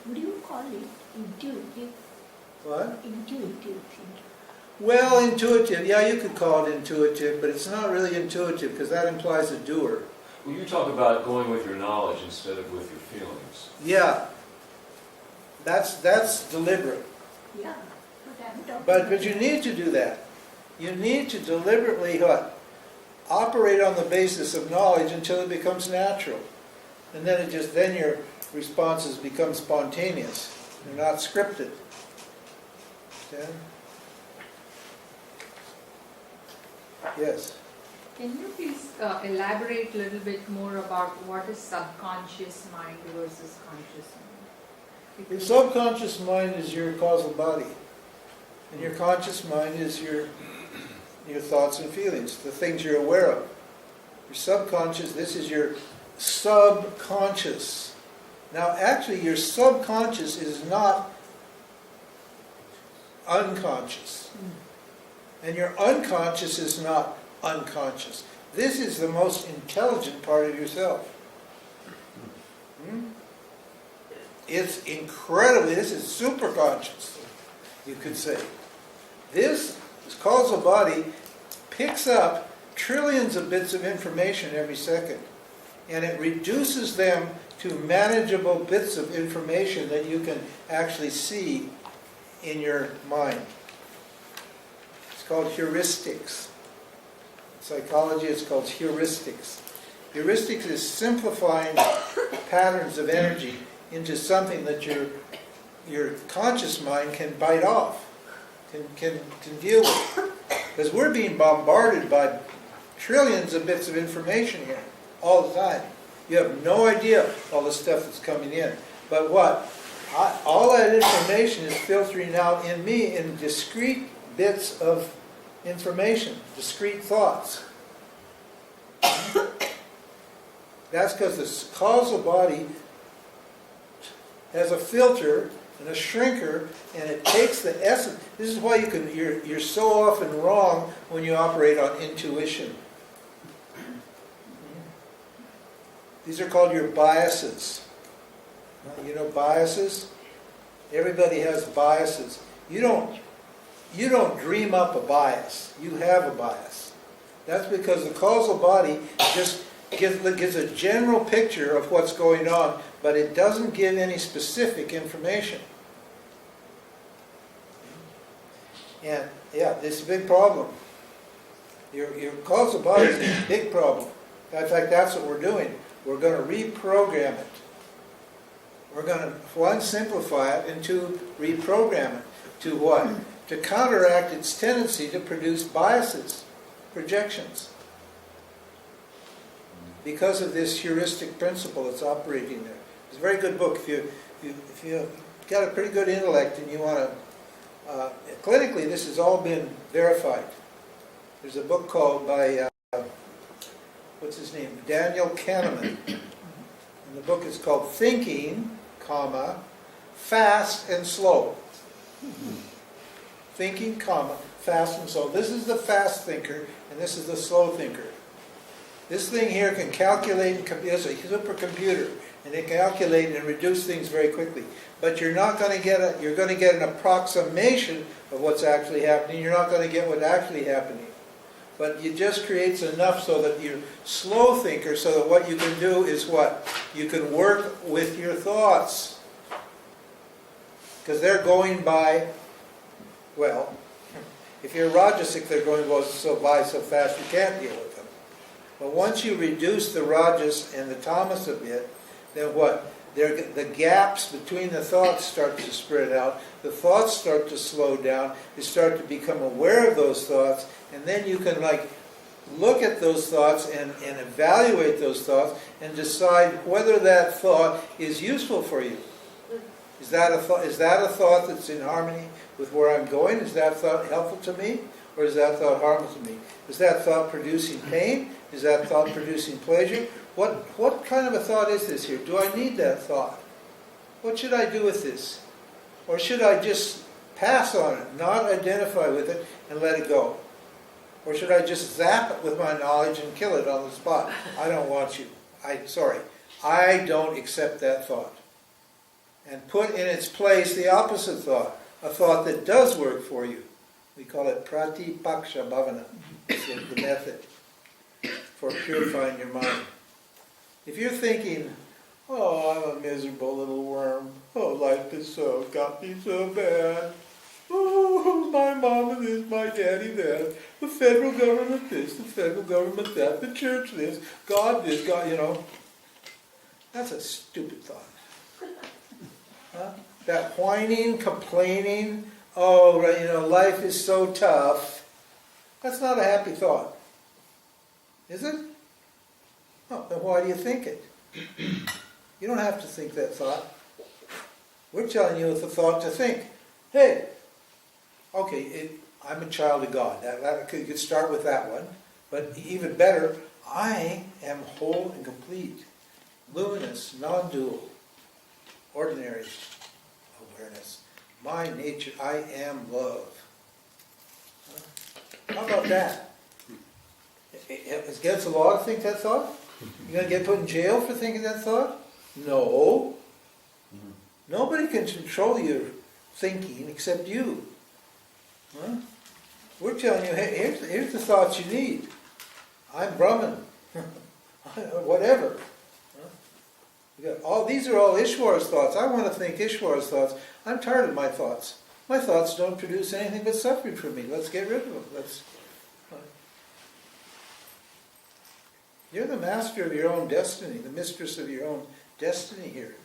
What do you call it? Intuitive? What? Intuitive thinking. Well, intuitive. Yeah, you could call it intuitive, but it's not really intuitive because that implies a doer. Well, you talk about going with your knowledge instead of with your feelings. Yeah. That's deliberate. Yeah. But I'm talking But you need to do that. You need to deliberately what? Operate on the basis of knowledge until it becomes natural. And then then your responses become spontaneous. They're not scripted. Okay? Yes. Can you please elaborate a little bit more about what is subconscious mind versus conscious mind? Your subconscious mind is your causal body. And your conscious mind is your thoughts and feelings, the things you're aware of. Your subconscious, this is your subconscious. Now actually your subconscious is not unconscious. And your unconscious is not unconscious. This is the most intelligent part of yourself. It's incredibly, this is superconscious, you could say. This causal body picks up trillions of bits of information every second, and it reduces them to manageable bits of information that you can actually see in your mind. It's called heuristics. In psychology, it's called heuristics. Heuristics is simplifying patterns of energy into something that your conscious mind can bite off, can deal with. Because we're being bombarded by trillions of bits of information here all the time. You have no idea all the stuff that's coming in. But what? All that information is filtering out in me in discrete bits of information, discrete thoughts. That's because the causal body has a filter and a shrinker, and it takes the essence. This is why you're so often wrong when you operate on intuition. These are called your biases. You know biases? Everybody has biases. You don't dream up a bias. You have a bias. That's because the causal body just gives a general picture of what's going on, but it doesn't give any specific information. And yeah, this is a big problem. Your causal body is a big problem. In fact, that's what we're doing. We're going to reprogram it. We're going to, one, simplify it, and two, reprogram it. To what? To counteract its tendency to produce biases, projections. Because of this heuristic principle that's operating there. It's a very good book. If you've got a pretty good intellect and you want to... clinically, this has all been verified. There's a book called by... what's his name? Daniel Kahneman. And the book is called Thinking, comma, Fast and Slow. Thinking, comma, fast and slow. This is the fast thinker, and this is the slow thinker. This thing here can calculate, it's a supercomputer, and it can calculate and reduce things very quickly. But you're not going to get you're going to get an approximation of what's actually happening. You're not going to get what's actually happening. But it just creates enough so that you're slow thinker, so that what you can do is what? You can work with your thoughts. Because they're going by, well, if you're Rajasic, they're going by so fast you can't deal with them. But once you reduce the Rajas and the Tamas a bit, then what? The gaps between the thoughts start to spread out. The thoughts start to slow down. You start to become aware of those thoughts, and then you can look at those thoughts and evaluate those thoughts and decide whether that thought is useful for you. Is that a thought that's in harmony with where I'm going? Is that thought helpful to me? Or is that thought harmful to me? Is that thought producing pain? Is that thought producing pleasure? What kind of a thought is this here? Do I need that thought? What should I do with this? Or should I just pass on it, not identify with it, and let it go? Or should I just zap it with my knowledge and kill it on the spot? I don't want you. I don't accept that thought. And put in its place the opposite thought, a thought that does work for you. We call it Pratipaksha Bhavana. It's the method for purifying your mind. If you're thinking, oh, I'm a miserable little worm. Oh, life is got me so bad. Oh, my mama this, my daddy that. The federal government this, the federal government that, the church this, God this, God, That's a stupid thought. Huh? That whining, complaining, oh, life is so tough. That's not a happy thought. Is it? Oh, then why do you think it? You don't have to think that thought. We're telling you it's a thought to think. Hey, okay, I'm a child of God. You could start with that one. But even better, I am whole and complete, luminous, non-dual, ordinary awareness. My nature, I am love. How about that? Is against the law to think that thought? You're going to get put in jail for thinking that thought? No. Nobody can control your thinking except you. Huh? We're telling you, hey, here's the thoughts you need. I'm Brahman. Whatever. These are all Ishwar's thoughts. I want to think Ishwar's thoughts. I'm tired of my thoughts. My thoughts don't produce anything but suffering for me. Let's get rid of them. You're the master of your own destiny, the mistress of your own destiny here.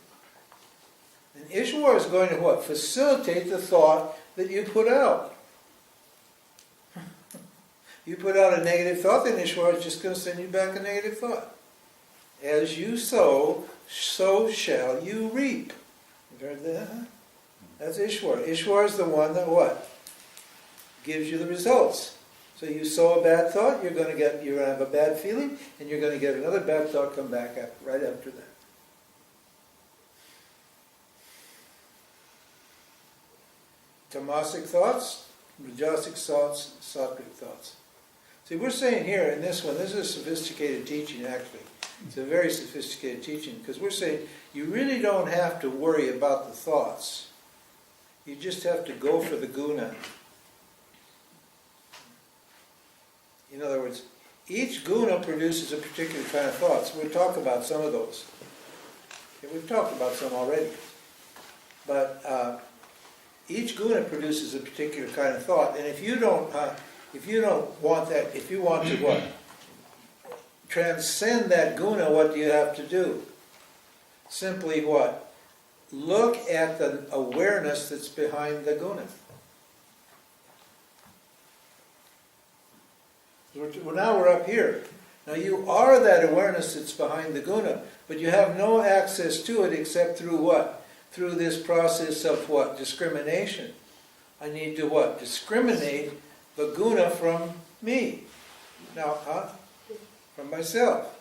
And Ishwar is going to what? Facilitate the thought that you put out. You put out a negative thought, then Ishwar is just going to send you back a negative thought. As you sow, so shall you reap. You heard that? That's Ishwar. Ishwar is the one that what? Gives you the results. So you sow a bad thought, you're going to have a bad feeling, and you're going to get another bad thought come back right after that. Tamasic thoughts, Rajasic thoughts, Sattvic thoughts. See, we're saying here in this one, this is a sophisticated teaching actually. It's a very sophisticated teaching because we're saying you really don't have to worry about the thoughts. You just have to go for the guna. In other words, each guna produces a particular kind of thoughts. We'll talk about some of those. Okay, we've talked about some already. But each guna produces a particular kind of thought. And if you don't want that, if you want to what? Transcend that guna, what do you have to do? Simply what? Look at the awareness that's behind the guna. Well, now we're up here. Now you are that awareness that's behind the guna, but you have no access to it except through what? Through this process of what? Discrimination. I need to what? Discriminate the guna from me. Now, from myself.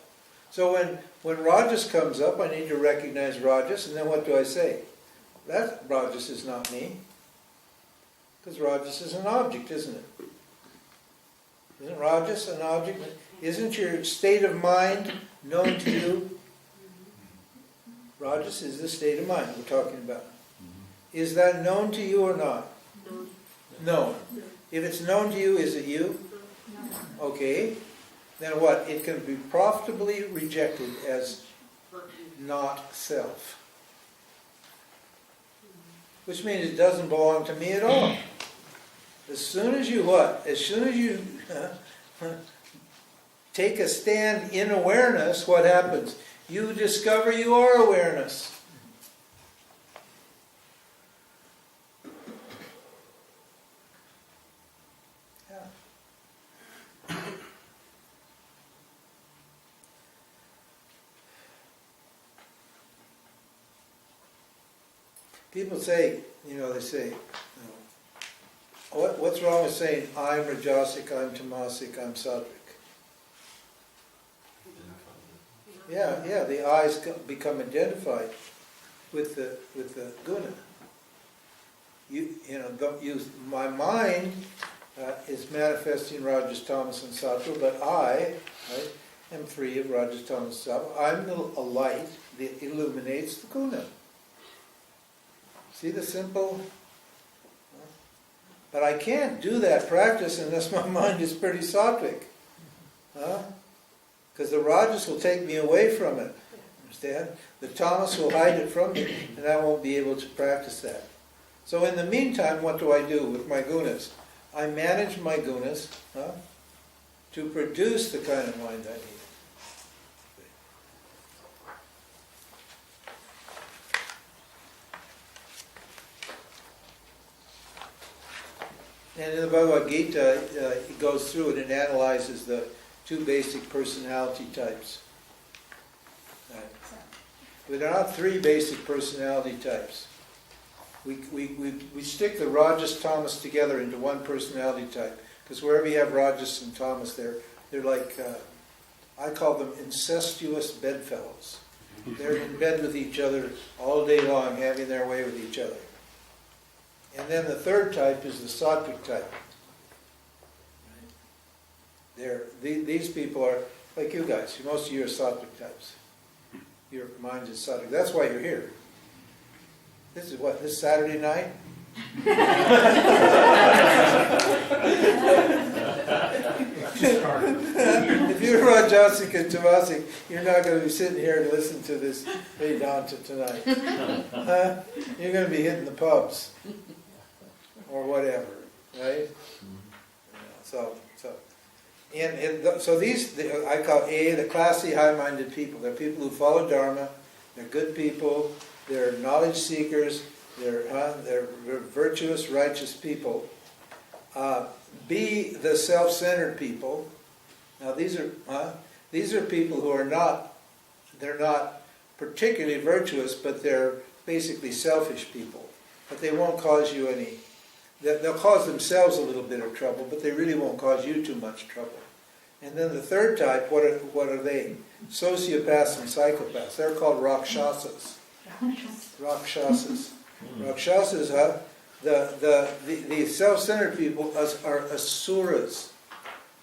So when Rajas comes up, I need to recognize Rajas, and then what do I say? That Rajas is not me. Because Rajas is an object, isn't it? Isn't Rajas an object? Isn't your state of mind known to you? Rajas is the state of mind we're talking about. Is that known to you or not? No. If it's known to you, is it you? Okay. Then what? It can be profitably rejected as not self. Which means it doesn't belong to me at all. As soon as you what? As soon as you take a stand in awareness, what happens? You discover you are awareness. Yeah. People say, they say, what's wrong with saying, I'm Rajasic, I'm Tamasic, I'm Sattvic? Yeah, the eyes become identified with the guna. My mind is manifesting Rajas, Tamas, and Sattva, but I am free of Rajas, Tamas, and Sattva. I'm a light that illuminates the guna. See the simple? But I can't do that practice unless my mind is pretty sattvic. Because the Rajas will take me away from it. Understand? The Tamas will hide it from me, and I won't be able to practice that. So in the meantime, what do I do with my gunas? I manage my gunas to produce the kind of mind I need. And in the Bhagavad Gita, it goes through it and analyzes the two basic personality types. Right. But there are not three basic personality types. We stick the Rajas, Tamas together into one personality type. Because wherever you have Rajas and Tamas, they're like, I call them incestuous bedfellows. They're in bed with each other all day long, having their way with each other. And then the third type is the sattvic type. These people are like you guys. Most of you are sattvic types. Your mind is sattvic. That's why you're here. This is what, this Saturday night? If you're Rajasic and Tamasic, you're not going to be sitting here to listen to this Vedanta tonight. You're going to be hitting the pubs. Or whatever, right? So these, I call the classy, high-minded people. They're people who follow Dharma. They're good people. They're knowledge seekers. They're virtuous, righteous people. Be the self-centered people. Now these are people who are not. They're not particularly virtuous, but they're basically selfish people. But they won't cause you any. They'll cause themselves a little bit of trouble, but they really won't cause you too much trouble. And then the third type, what are they? Sociopaths and psychopaths. They're called Rakshasas. Rakshasas. Rakshasas, the self-centered people are asuras.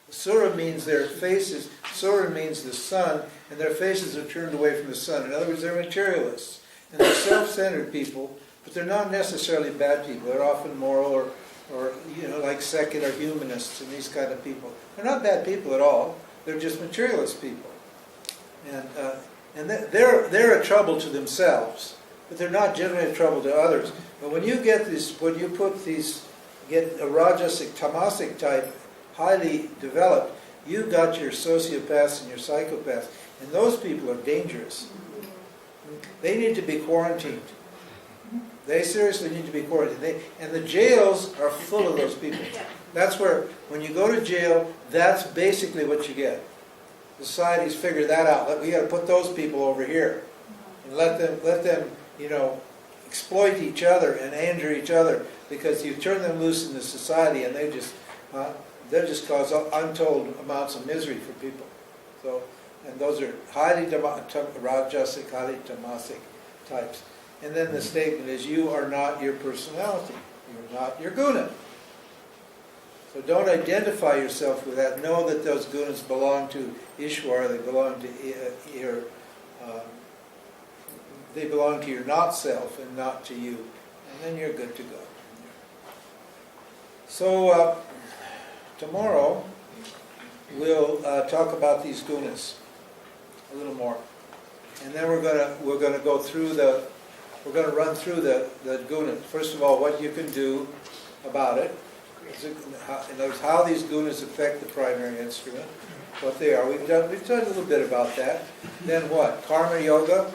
Asura means their faces, Sura means the sun, and their faces are turned away from the sun. In other words, they're materialists. And they're self-centered people, but they're not necessarily bad people. They're often moral or like secular humanists and these kind of people. They're not bad people at all. They're just materialist people. And they're a trouble to themselves, but they're not generally a trouble to others. But when you get a Rajasic, Tamasic type highly developed, you got your sociopaths and your psychopaths, and those people are dangerous. They need to be quarantined. They seriously need to be quarantined. And the jails are full of those people. That's where, when you go to jail, that's basically what you get. Society's figured that out. We got to put those people over here and let them, exploit each other and injure each other, because you turn them loose in the society and they'll just cause untold amounts of misery for people. So, and those are highly rajasic, highly tamasic types. And then the statement is, you are not your personality. You're not your guna. So don't identify yourself with that. Know that those gunas belong to Ishwar. They belong to your, they belong to your not self and not to you. And then you're good to go. So tomorrow we'll talk about these gunas a little more, and then we're gonna go through we're gonna run through the gunas. First of all, what you can do about it. In other words, how these gunas affect the primary instrument, what they are. We've done a little bit about that. Then what? Karma yoga,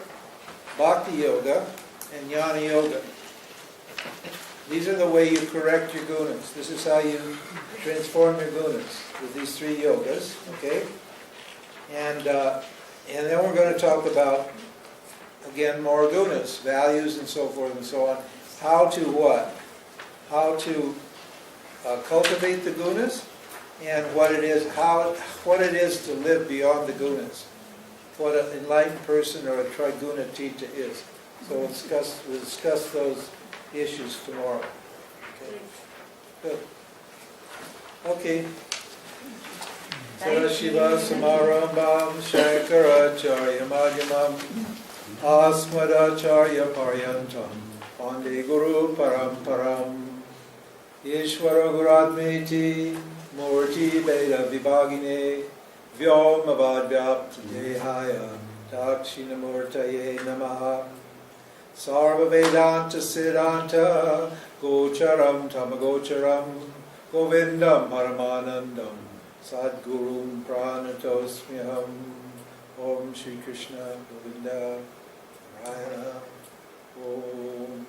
bhakti yoga, and jnana yoga. These are the way you correct your gunas. This is how you transform your gunas with these three yogas. Okay, and then we're going to talk about, again, more gunas, values, and so forth and so on. How to what? How to cultivate the gunas, and what it is to live beyond the gunas. What an enlightened person or a triguna tita is. So we'll discuss those issues tomorrow. Okay. Good. Okay. Sadashiva Samarambam Shankaracharya Madhyamam Asmadacharya Paryantam Vande Guru Paramparam Ishvara Guradmeti Murti Veda Vibhagine Vyomavadvyapta Dehaya Dakshinamurtaye Namaha Sarva Vedanta Siddhanta Gocharam Tamagocharam Govindam Paramanandam Sadgurum Pranatosmyaham Om Shri Krishna Govinda Narayana Om